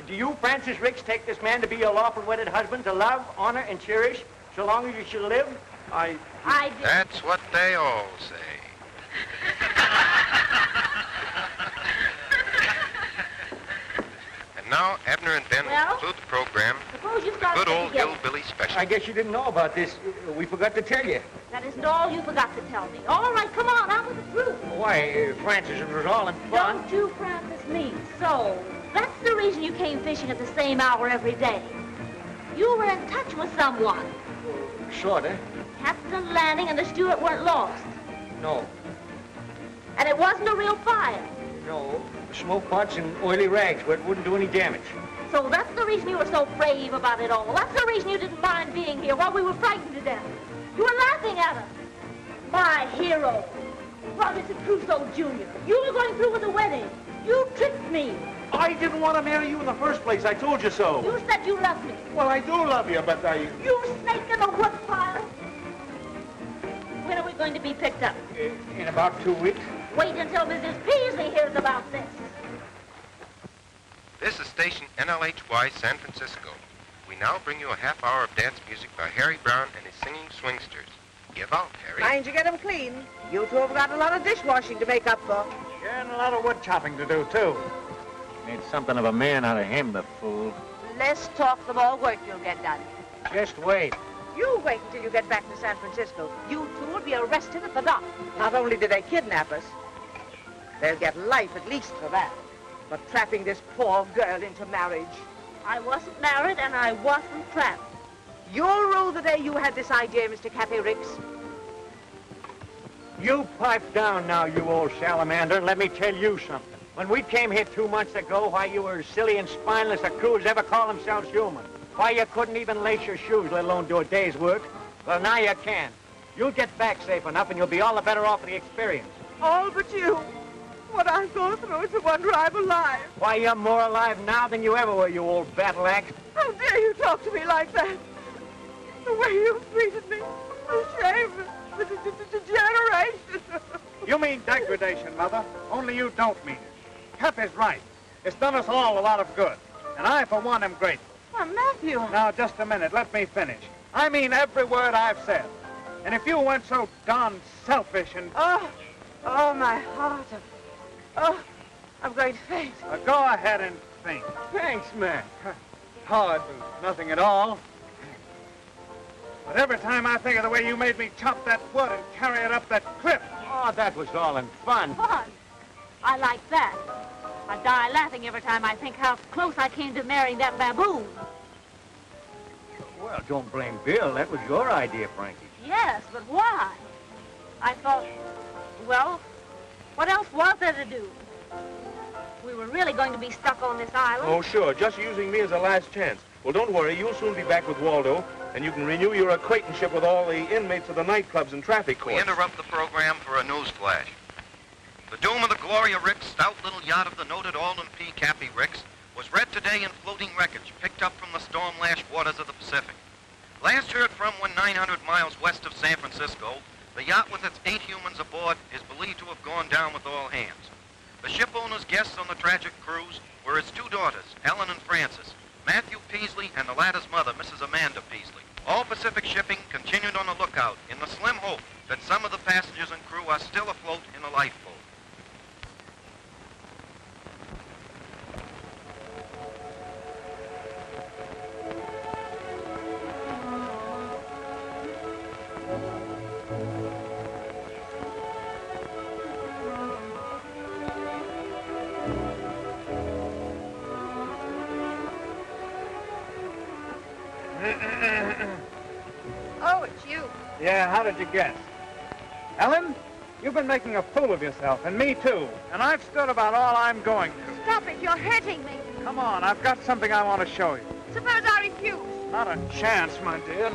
[SPEAKER 2] Do you, Francis Ricks, take this man to be your lawful wedded husband, to love, honor, and cherish so long as you shall live?
[SPEAKER 5] I did.
[SPEAKER 10] That's what they all say. And now, Abner and Ben will conclude the program.
[SPEAKER 5] Suppose you
[SPEAKER 10] with
[SPEAKER 5] start
[SPEAKER 10] good old
[SPEAKER 5] together.
[SPEAKER 10] hillbilly special.
[SPEAKER 2] I guess you didn't know about this. We forgot to tell you.
[SPEAKER 5] That isn't all you forgot to tell me. All right, come on, out with the truth.
[SPEAKER 2] Why, Francis, it was all in fun.
[SPEAKER 5] Don't you, Francis, me. So, that's the reason you came fishing at the same hour every day. You were in touch with someone.
[SPEAKER 2] Sorta.
[SPEAKER 5] Captain Lanning and the steward weren't lost.
[SPEAKER 2] No.
[SPEAKER 5] And it wasn't a real fire.
[SPEAKER 2] No. Smoke pots and oily rags where it wouldn't do any damage.
[SPEAKER 5] So that's the reason you were so brave about it all. That's the reason you didn't mind being here while we were frightened to death. You were laughing at us. My hero. Robinson Crusoe Jr. You were going through with the wedding. You tricked me.
[SPEAKER 1] I didn't want to marry you in the first place. I told you so.
[SPEAKER 5] You said you loved me.
[SPEAKER 1] Well, I do love you, but I...
[SPEAKER 5] You snake in the woodpile. When are we going to be picked up?
[SPEAKER 2] In about 2 weeks.
[SPEAKER 5] Wait until Mrs. Peasley hears about this.
[SPEAKER 10] This is station NLHY San Francisco. We now bring you a half hour of dance music by Harry Brown and his singing swingsters. Give out, Harry.
[SPEAKER 4] Mind you get them clean. You two have got a lot of dishwashing to make up for.
[SPEAKER 7] Yeah, and a lot of wood chopping to do, too.
[SPEAKER 2] Made something of a man out of him, the fool.
[SPEAKER 4] Less talk, the more work you'll get done.
[SPEAKER 2] Just wait.
[SPEAKER 4] You wait until you get back to San Francisco. You two will be arrested at the dock. Not only did they kidnap us, they'll get life at least for that. But trapping this poor girl into marriage.
[SPEAKER 5] I wasn't married and I wasn't trapped.
[SPEAKER 4] You'll rue the day you had this idea, Mr. Cappy Ricks.
[SPEAKER 2] You pipe down now, you old salamander, and let me tell you something. When we came here 2 months ago, why, you were as silly and spineless a crew as ever call themselves human. Why, you couldn't even lace your shoes, let alone do a day's work. Well, now you can. You'll get back safe enough, and you'll be all the better off for the experience.
[SPEAKER 4] All but you. What I've gone through is a wonder I'm alive.
[SPEAKER 2] Why, you're more alive now than you ever were, you old battle axe.
[SPEAKER 4] How dare you talk to me like that? The way you treated me. The shame. The degeneration.
[SPEAKER 7] You mean degradation, Mother. Only you don't mean it. Cappy's right. It's done us all a lot of good. And I, for one, am grateful.
[SPEAKER 4] Well, Matthew.
[SPEAKER 7] Now, just a minute. Let me finish. I mean every word I've said. And if you weren't so darn selfish and...
[SPEAKER 4] Oh, my heart. Oh, I'm going to faint.
[SPEAKER 7] Go ahead and faint.
[SPEAKER 2] Thanks, man.
[SPEAKER 7] Oh, it was nothing at all. But every time I think of the way you made me chop that wood and carry it up that cliff...
[SPEAKER 2] Oh, that was all in fun.
[SPEAKER 5] Fun. I like that. I die laughing every time I think how close I came to marrying that baboon.
[SPEAKER 2] Well, don't blame Bill. That was your idea, Frankie.
[SPEAKER 5] Yes, but why? I thought, well, what else was there to do? We were really going to be stuck on this island.
[SPEAKER 1] Oh, sure. Just using me as a last chance. Well, don't worry. You'll soon be back with Waldo, and you can renew your acquaintanceship with all the inmates of the nightclubs and traffic courts.
[SPEAKER 10] We interrupt the program for a news flash. The doom of the Gloria Ricks, stout little yacht of the noted Alden P. Cappy Ricks, was read today in floating wreckage picked up from the storm-lashed waters of the Pacific. Last heard from when 900 miles west of San Francisco, the yacht with its 8 humans aboard is believed to have gone down with all hands. The ship owner's guests on the tragic cruise were his 2 daughters, Ellen and Frances, Matthew Peasley and the latter's mother, Mrs. Amanda Peasley. All Pacific shipping continued on the lookout in the slim hope that some of the passengers and crew are still afloat in a lifeboat.
[SPEAKER 4] Oh, it's you.
[SPEAKER 7] Yeah, how did you guess? Ellen, you've been making a fool of yourself, and me too. And I've stood about all I'm going to.
[SPEAKER 6] Stop it, you're hurting me.
[SPEAKER 7] Come on, I've got something I want to show you.
[SPEAKER 6] Suppose I refuse.
[SPEAKER 7] Not a chance, my dear.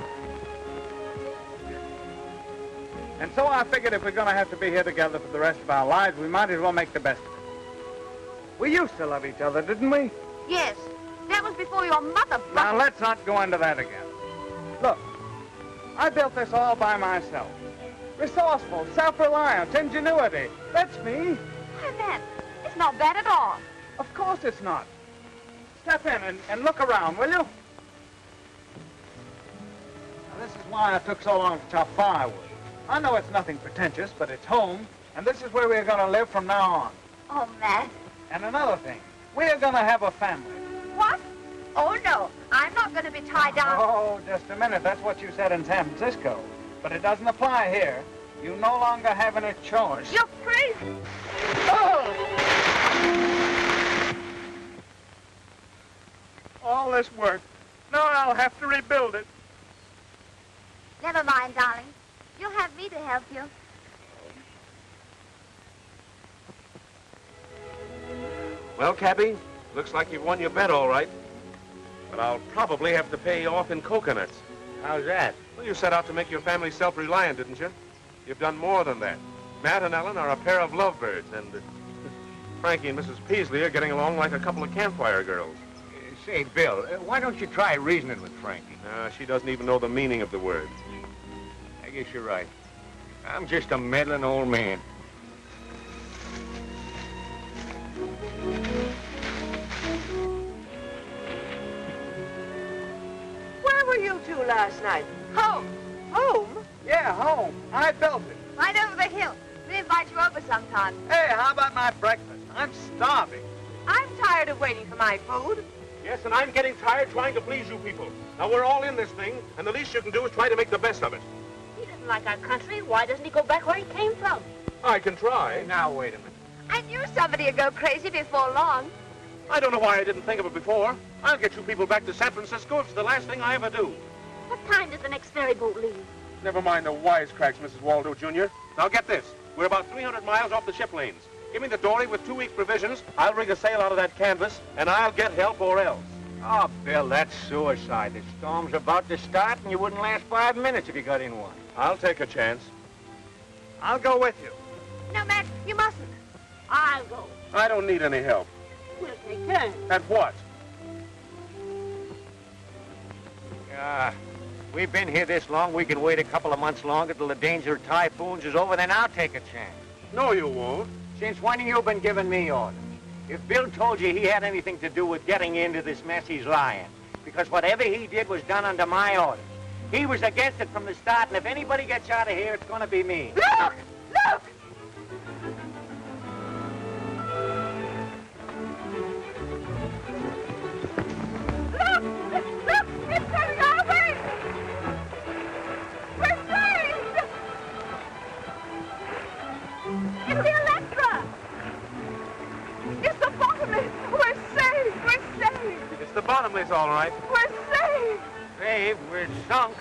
[SPEAKER 7] And so I figured if we're going to have to be here together for the rest of our lives, we might as well make the best of it. We used to love each other, didn't we?
[SPEAKER 6] Yes. That was before your mother...
[SPEAKER 7] Now, let's not go into that again. Look, I built this all by myself. Resourceful, self-reliance, ingenuity. That's me.
[SPEAKER 6] Why, that, it's not bad at all.
[SPEAKER 7] Of course it's not. Step in and look around, will you? Now, this is why I took so long to chop firewood. I know it's nothing pretentious, but it's home, and this is where we're going to live from now on.
[SPEAKER 6] Oh, Matt.
[SPEAKER 7] And another thing, we're going to have a family.
[SPEAKER 6] What? Oh, no. I'm not going to be tied down.
[SPEAKER 7] Oh, just a minute. That's what you said in San Francisco. But it doesn't apply here. You no longer have any choice.
[SPEAKER 6] You're crazy.
[SPEAKER 7] Oh! All this work. Now I'll have to rebuild it.
[SPEAKER 6] Never mind, darling. You'll have me to help you.
[SPEAKER 1] Well, Cappy, looks like you've won your bet all right. But I'll probably have to pay you off in coconuts.
[SPEAKER 2] How's that?
[SPEAKER 1] Well, you set out to make your family self-reliant, didn't you? You've done more than that. Matt and Ellen are a pair of lovebirds, and Frankie and Mrs. Peasley are getting along like a couple of campfire girls.
[SPEAKER 2] Say, Bill, why don't you try reasoning with Frankie?
[SPEAKER 1] She doesn't even know the meaning of the word.
[SPEAKER 2] I guess you're right. I'm just a meddling old man.
[SPEAKER 4] Where were you two last night?
[SPEAKER 6] Home.
[SPEAKER 4] Home?
[SPEAKER 7] Yeah, home. I built it.
[SPEAKER 6] Right over the hill. We invite you over sometime.
[SPEAKER 7] Hey, how about my breakfast? I'm starving.
[SPEAKER 4] I'm tired of waiting for my food.
[SPEAKER 1] Yes, and I'm getting tired trying to please you people. Now, we're all in this thing, and the least you can do is try to make the best of it.
[SPEAKER 5] He doesn't like our country. Why doesn't he go back where he came from?
[SPEAKER 1] I can try.
[SPEAKER 2] Now, wait a minute.
[SPEAKER 6] I knew somebody would go crazy before long.
[SPEAKER 1] I don't know why I didn't think of it before. I'll get you people back to San Francisco if it's the last thing I ever do.
[SPEAKER 5] What time does the next ferry boat leave?
[SPEAKER 1] Never mind the wisecracks, Mrs. Waldo, Jr. Now, get this. We're about 300 miles off the ship lanes. Give me the dory with 2 weeks' provisions. I'll rig a sail out of that canvas, and I'll get help or else.
[SPEAKER 2] Oh, Bill, that's suicide. The storm's about to start, and you wouldn't last 5 minutes if you got in one.
[SPEAKER 1] I'll take a chance.
[SPEAKER 7] I'll go with you.
[SPEAKER 6] No, Matt, you mustn't.
[SPEAKER 5] I'll go.
[SPEAKER 1] I don't need any help.
[SPEAKER 5] We'll take turns.
[SPEAKER 1] At what?
[SPEAKER 2] We've been here this long, we can wait a couple of months longer till the danger of typhoons is over, then I'll take a chance.
[SPEAKER 1] No, you won't.
[SPEAKER 2] Since when have you been giving me orders? If Bill told you he had anything to do with getting into this mess, he's lying. Because whatever he did was done under my orders. He was against it from the start, and if anybody gets out of here, it's going to be me.
[SPEAKER 6] Look! Look! Look! It's coming our way! We're saved!
[SPEAKER 5] It's the Electra!
[SPEAKER 4] It's the bottomless. We're saved. We're saved.
[SPEAKER 1] It's the bottomless, all right.
[SPEAKER 4] We're saved.
[SPEAKER 2] Saved, we're sunk.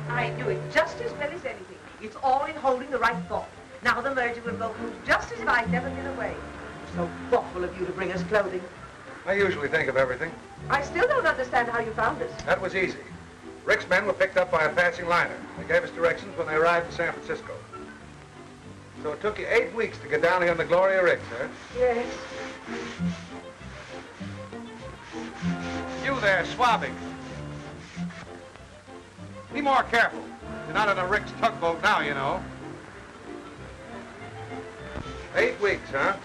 [SPEAKER 4] I knew it just as well as anything. It's all in holding the right thought. Now the merger will go through just as if I'd never been away. So thoughtful of you to bring us clothing.
[SPEAKER 3] I usually think of everything.
[SPEAKER 4] I still don't understand how you found us.
[SPEAKER 3] That was easy. Rick's men were picked up by a passing liner. They gave us directions when they arrived in San Francisco. So it took you 8 weeks to get down here in the glory of RICKS, huh?
[SPEAKER 4] Yes.
[SPEAKER 3] You there, swabbing. Be more careful. You're not on a RICKS tugboat now, you know. 8 weeks, huh?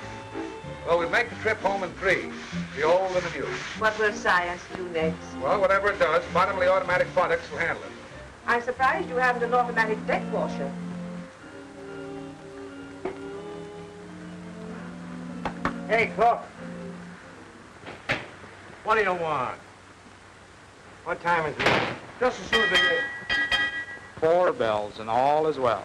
[SPEAKER 3] Well, we'll make the trip home in 3, the old and the new.
[SPEAKER 4] What will science do next?
[SPEAKER 3] Well, whatever it does, bottomly automatic products will handle it.
[SPEAKER 4] I'm surprised you haven't an automatic deck washer.
[SPEAKER 2] Hey, Cook.
[SPEAKER 1] What do you want?
[SPEAKER 2] What time is it?
[SPEAKER 1] Just as soon as they get...
[SPEAKER 11] 4 bells and all is well.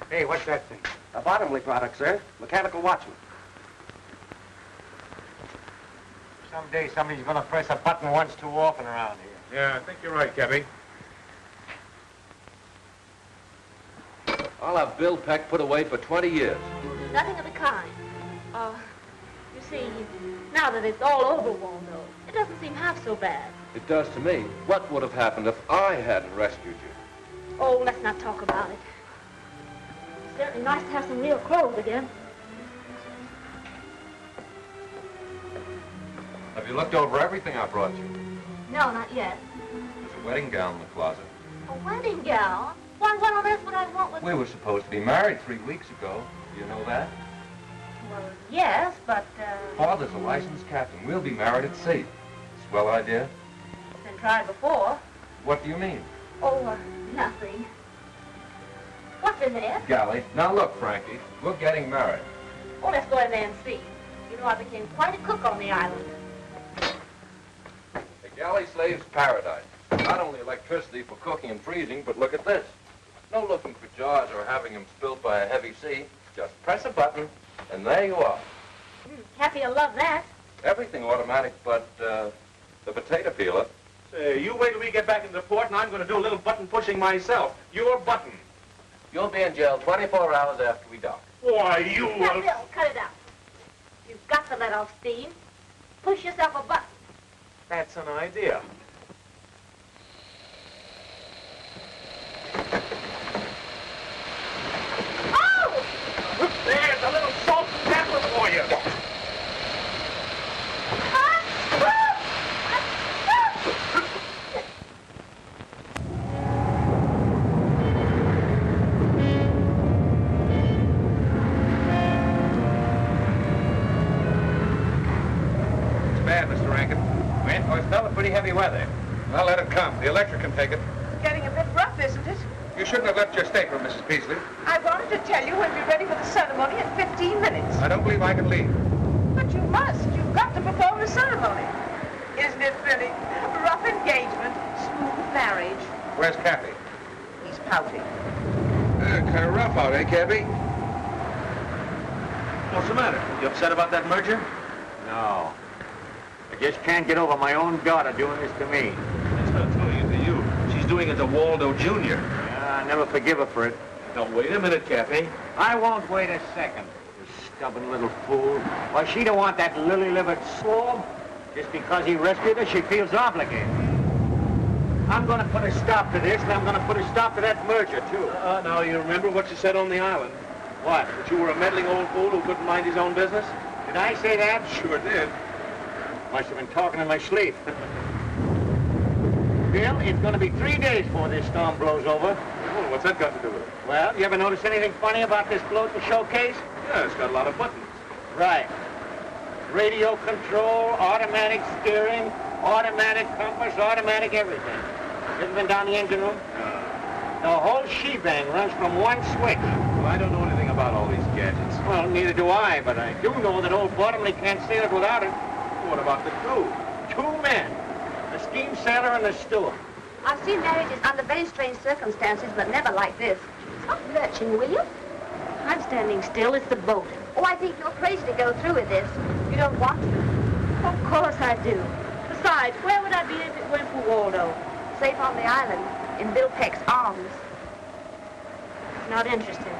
[SPEAKER 2] Hey, what's that thing?
[SPEAKER 8] A bottomly product, sir. Mechanical watchman.
[SPEAKER 2] Someday somebody's going to press a button once too often around here.
[SPEAKER 1] Yeah, I think you're right, Cappy.
[SPEAKER 9] I'll have Bill Peck put away for 20 years.
[SPEAKER 5] Nothing of the kind. You see, now that it's all over, Waldo, it doesn't seem half so bad.
[SPEAKER 12] It does to me. What would have happened if I hadn't rescued you?
[SPEAKER 5] Oh, let's not talk about it. It's certainly nice to have some real clothes again.
[SPEAKER 12] Have you looked over everything I brought you?
[SPEAKER 5] No, not yet.
[SPEAKER 12] There's a wedding gown in the closet.
[SPEAKER 5] A wedding gown? Why, what on earth would I want with...
[SPEAKER 12] We were supposed to be married 3 weeks ago. Do you know that?
[SPEAKER 5] Well, yes, but,
[SPEAKER 12] Father's a licensed captain. We'll be married at sea. Swell idea?
[SPEAKER 5] Been tried before.
[SPEAKER 12] What do you mean?
[SPEAKER 5] Oh, nothing. What's in there?
[SPEAKER 12] Galley. Now look, Frankie, we're getting married.
[SPEAKER 5] Oh, let's go in there and see. You know, I became quite a cook on the island.
[SPEAKER 12] A galley slave's paradise. Not only electricity for cooking and freezing, but look at this. No looking for jars or having them spilled by a heavy sea. Just press a button, and there you are.
[SPEAKER 5] Cappy will love that.
[SPEAKER 12] Everything automatic but the potato peeler.
[SPEAKER 1] Say, you wait till we get back into port, and I'm going to do a little button pushing myself. Your button.
[SPEAKER 12] You'll be in jail 24 hours after we dock.
[SPEAKER 1] Why, you will...
[SPEAKER 5] Now, Bill, cut it out. You've got to let off steam. Push yourself a button.
[SPEAKER 1] That's an idea.
[SPEAKER 5] Oh!
[SPEAKER 1] There's a little salt and pepper for you.
[SPEAKER 2] Pretty heavy weather.
[SPEAKER 3] Well, let it come. The electric can take it.
[SPEAKER 4] It's getting a bit rough, isn't it?
[SPEAKER 3] You shouldn't have left your stateroom, Mrs. Peasley.
[SPEAKER 4] I wanted to tell you when we're ready for the ceremony in 15 minutes.
[SPEAKER 3] I don't believe I can leave.
[SPEAKER 4] But you must. You've got to perform the ceremony. Isn't it thrilling? Rough engagement, smooth marriage.
[SPEAKER 3] Where's Cappy?
[SPEAKER 4] He's pouting.
[SPEAKER 3] Kind of rough out, eh, Cappy?
[SPEAKER 1] What's the matter? You upset about that merger?
[SPEAKER 2] No. I just can't get over my own daughter doing this to me.
[SPEAKER 1] She's not doing it to you. She's doing it to Waldo Jr.
[SPEAKER 2] Yeah, I never forgive her for it.
[SPEAKER 1] Now, wait a minute, Cappy.
[SPEAKER 2] I won't wait a second. You stubborn little fool. Why, she don't want that lily-livered swab. Just because he rescued her, she feels obligated. I'm going to put a stop to this, and I'm going to put a stop to that merger, too.
[SPEAKER 1] Now, you remember what you said on the island?
[SPEAKER 2] What?
[SPEAKER 1] That you were a meddling old fool who couldn't mind his own business?
[SPEAKER 2] Did I say that?
[SPEAKER 1] Sure did.
[SPEAKER 2] Must have been talking in my sleep. Bill, it's going to be 3 days before this storm blows over.
[SPEAKER 1] Oh, what's that got to do with it?
[SPEAKER 2] Well, you ever notice anything funny about this float to showcase?
[SPEAKER 1] Yeah, it's got a lot of buttons.
[SPEAKER 2] Right. Radio control, automatic steering, automatic compass, automatic everything. You ever been down the engine room? The whole shebang runs from one switch.
[SPEAKER 1] Well, I don't know anything about all these gadgets.
[SPEAKER 2] Well, neither do I, but I do know that old Bottomley can't sail it without it.
[SPEAKER 1] What about the crew?
[SPEAKER 2] 2 men. The steam sailor and the steward.
[SPEAKER 6] I've seen marriages under very strange circumstances, but never like this. Stop lurching, will you?
[SPEAKER 5] I'm standing still. It's the boat.
[SPEAKER 6] Oh, I think you're crazy to go through with this. You don't want to.
[SPEAKER 5] Of course I do. Besides, where would I be if it weren't for Waldo?
[SPEAKER 6] Safe on the island, in Bill Peck's arms.
[SPEAKER 5] It's not interesting.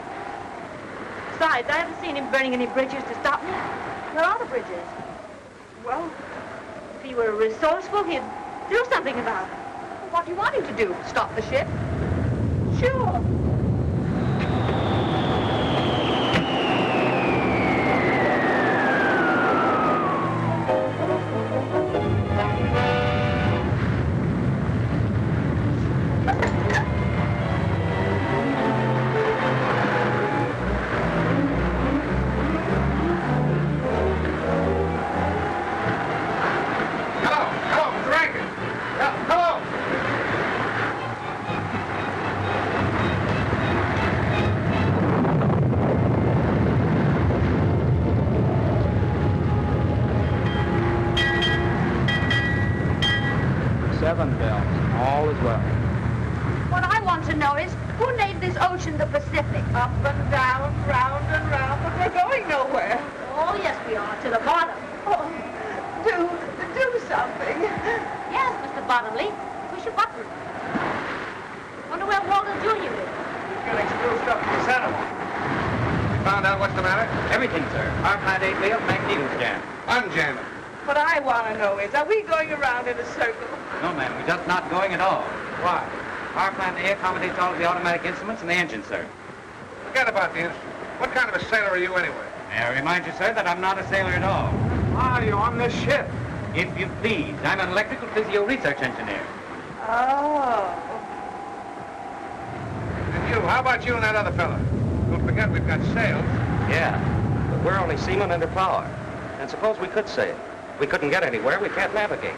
[SPEAKER 5] Besides, I haven't seen him burning any bridges to stop me.
[SPEAKER 6] Where are the bridges?
[SPEAKER 5] Well, if he were resourceful, he'd do something about it.
[SPEAKER 4] What do you want him to do? Stop the ship?
[SPEAKER 5] Sure.
[SPEAKER 6] ocean, the Pacific.
[SPEAKER 4] Up and down, round and round, but we're going nowhere.
[SPEAKER 5] Oh, yes, we are, to the bottom.
[SPEAKER 4] Oh, do something.
[SPEAKER 5] Yes, Mr. Bottomley. Push a button. Wonder where Waldo Jr. is.
[SPEAKER 3] He's getting screwed up in the center. You found out what's the matter?
[SPEAKER 2] Everything, sir. Power plant ain't failed, magnetos jammed.
[SPEAKER 3] Unjam it.
[SPEAKER 4] What I want to know is, are we going around in a circle?
[SPEAKER 2] No, ma'am, we're just not going at all. Why? Power plant A accommodates all of the automatic instruments and the engine, sir.
[SPEAKER 3] Forget about the instrument. What kind of a sailor are you anyway?
[SPEAKER 2] May I remind you, sir, that I'm not a sailor at all.
[SPEAKER 3] Why are you on this ship?
[SPEAKER 2] If you please, I'm an electrical physio research engineer.
[SPEAKER 4] Oh.
[SPEAKER 3] And you, how about you and that other fella? Don't forget we've got sails.
[SPEAKER 10] Yeah, but we're only seamen under power. And suppose we could sail. We couldn't get anywhere, we can't navigate.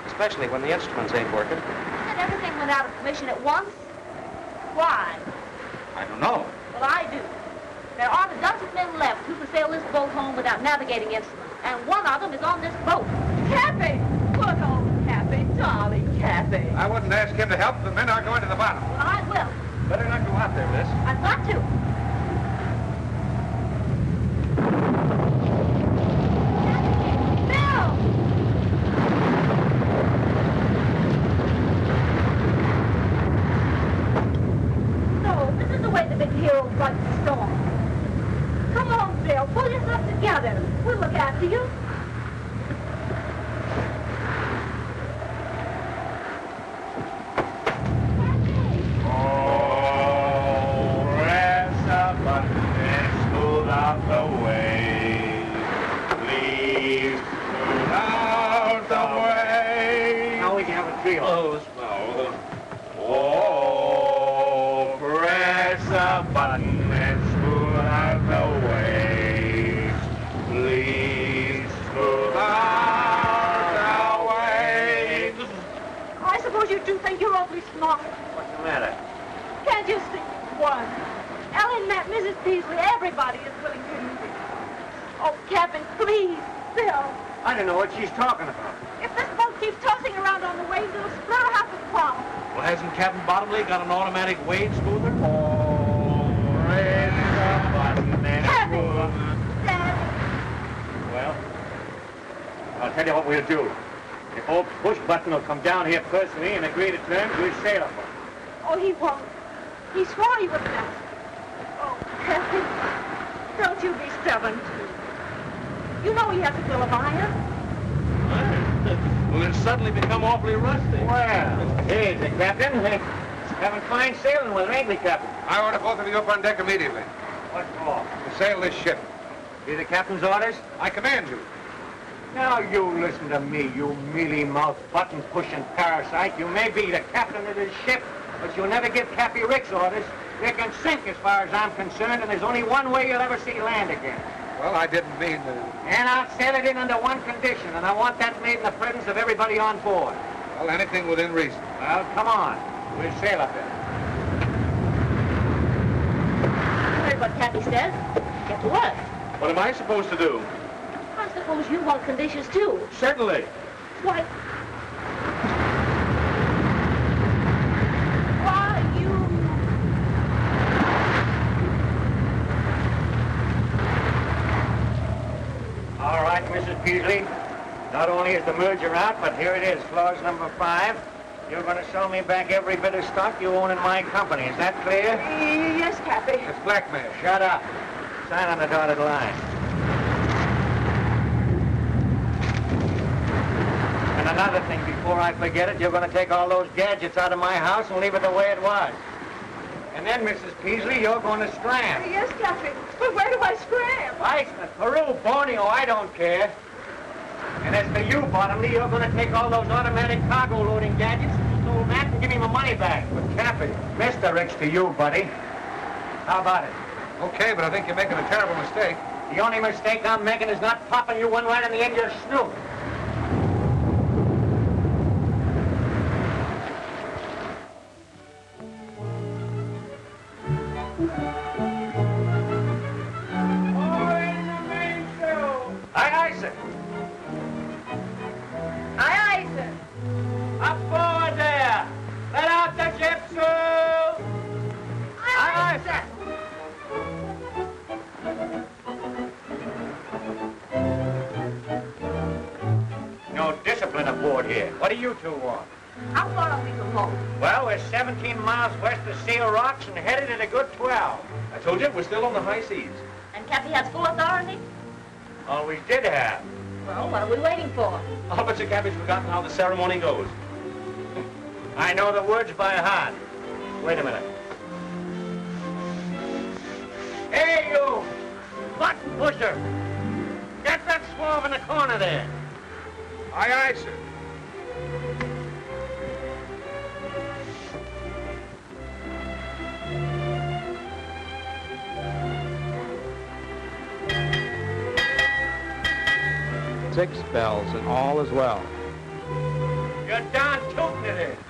[SPEAKER 10] Especially when the instruments ain't working.
[SPEAKER 5] And everything went out of commission at once? Why?
[SPEAKER 2] I don't know.
[SPEAKER 5] Well, I do. There aren't a dozen men left who can sail this boat home without navigating instruments. And one of them is on this boat.
[SPEAKER 4] Cappy! Good old Cappy, darling Cappy.
[SPEAKER 3] I wouldn't ask him to help. The men are going to the bottom.
[SPEAKER 5] Well, I will.
[SPEAKER 2] Better not go out there, miss.
[SPEAKER 5] I've got to. Like the storm. Come on, Bill. Pull yourself together. We'll look after you.
[SPEAKER 1] Oh, press a button and smooth out the way. Please smooth out the way.
[SPEAKER 2] Now we can have a trio.
[SPEAKER 1] Oh, slow. Oh, press a button and smooth out the way. Please smooth out the way.
[SPEAKER 5] I suppose you do think you're awfully smart.
[SPEAKER 2] What's the matter?
[SPEAKER 5] Can't you see? One. Ellen met Mrs. Peasley. Everybody is willing to use it. Oh, Captain, please, Bill.
[SPEAKER 2] I don't know what she's talking about.
[SPEAKER 5] If this boat keeps tossing around on the waves, it'll split her half a pound.
[SPEAKER 1] Well, hasn't Captain Bottomley got an automatic wave smoother? Oh, press a button and smooth.
[SPEAKER 5] Dad.
[SPEAKER 2] Well, I'll tell you what we'll do. If old Push Button will come down here personally and agree to terms, we'll sail him.
[SPEAKER 5] Oh, he won't. He swore he wouldn't ask. Oh, Captain, don't you be stubborn, too. You know he has a bill of iron.
[SPEAKER 1] Well, it's suddenly become awfully rusty.
[SPEAKER 2] Well, here's the Captain. Having fine sailing with her, ain't we, Captain?
[SPEAKER 3] I order both of you up on deck immediately.
[SPEAKER 2] What for?
[SPEAKER 3] To sail this ship.
[SPEAKER 2] Be the Captain's orders?
[SPEAKER 3] I command you.
[SPEAKER 2] Now you listen to me, you mealy-mouthed, button-pushing parasite. You may be the captain of this ship, but you'll never give Cappy RICKS orders. You can sink as far as I'm concerned, and there's only one way you'll ever see land again.
[SPEAKER 3] Well, I didn't mean to...
[SPEAKER 2] And I'll sail it in under one condition, and I want that made in the presence of everybody on board.
[SPEAKER 3] Well, anything within reason.
[SPEAKER 2] Well, come on. We'll sail up there.
[SPEAKER 5] You heard what Cappy says. Get to work.
[SPEAKER 1] What am I supposed to do?
[SPEAKER 5] I suppose you want conditions, too.
[SPEAKER 1] Certainly.
[SPEAKER 5] Why, you...
[SPEAKER 2] All right, Mrs. Peasley. Not only is the merger out, but here it is, clause number 5. You're going to sell me back every bit of stock you own in my company. Is that clear?
[SPEAKER 4] Yes, Cappy.
[SPEAKER 3] It's blackmail.
[SPEAKER 2] Shut up. Sign on the dotted line. And another thing, before I forget it, you're going to take all those gadgets out of my house and leave it the way it was. And then, Mrs. Peasley, you're going to scram.
[SPEAKER 4] Yes, Cappy. But where do I scram?
[SPEAKER 2] Iceland, Peru, Borneo, I don't care. And as for you, Bottomley, you're going to take all those automatic cargo loading gadgets and old Matt and give me my money back.
[SPEAKER 3] But Cappy.
[SPEAKER 2] Mr. Ricks to you, buddy. How about it?
[SPEAKER 3] Okay, but I think you're making a terrible mistake.
[SPEAKER 2] The only mistake I'm making is not popping you one right in the end of your snoot. Aye, aye, sir.
[SPEAKER 5] Aye, aye, sir.
[SPEAKER 2] Up forward there. Let out the ship, sir.
[SPEAKER 5] Aye, aye, sir.
[SPEAKER 2] No discipline aboard here. What do you two want?
[SPEAKER 5] How far are we from home?
[SPEAKER 2] Well, we're 17 miles west of Seal Rocks and headed at a good 12.
[SPEAKER 1] I told you, we're still on the high seas.
[SPEAKER 5] And Cappy has full authority?
[SPEAKER 2] Always did have.
[SPEAKER 5] Well, what are we waiting for?
[SPEAKER 13] I'll bet you Cappy's forgotten how the ceremony goes.
[SPEAKER 2] I know the words by heart. Wait a minute. Hey, you! Button pusher! Get that swab in the corner there.
[SPEAKER 3] Aye, aye, sir.
[SPEAKER 11] Six bells and all is well.
[SPEAKER 2] You're darn tootin' it is.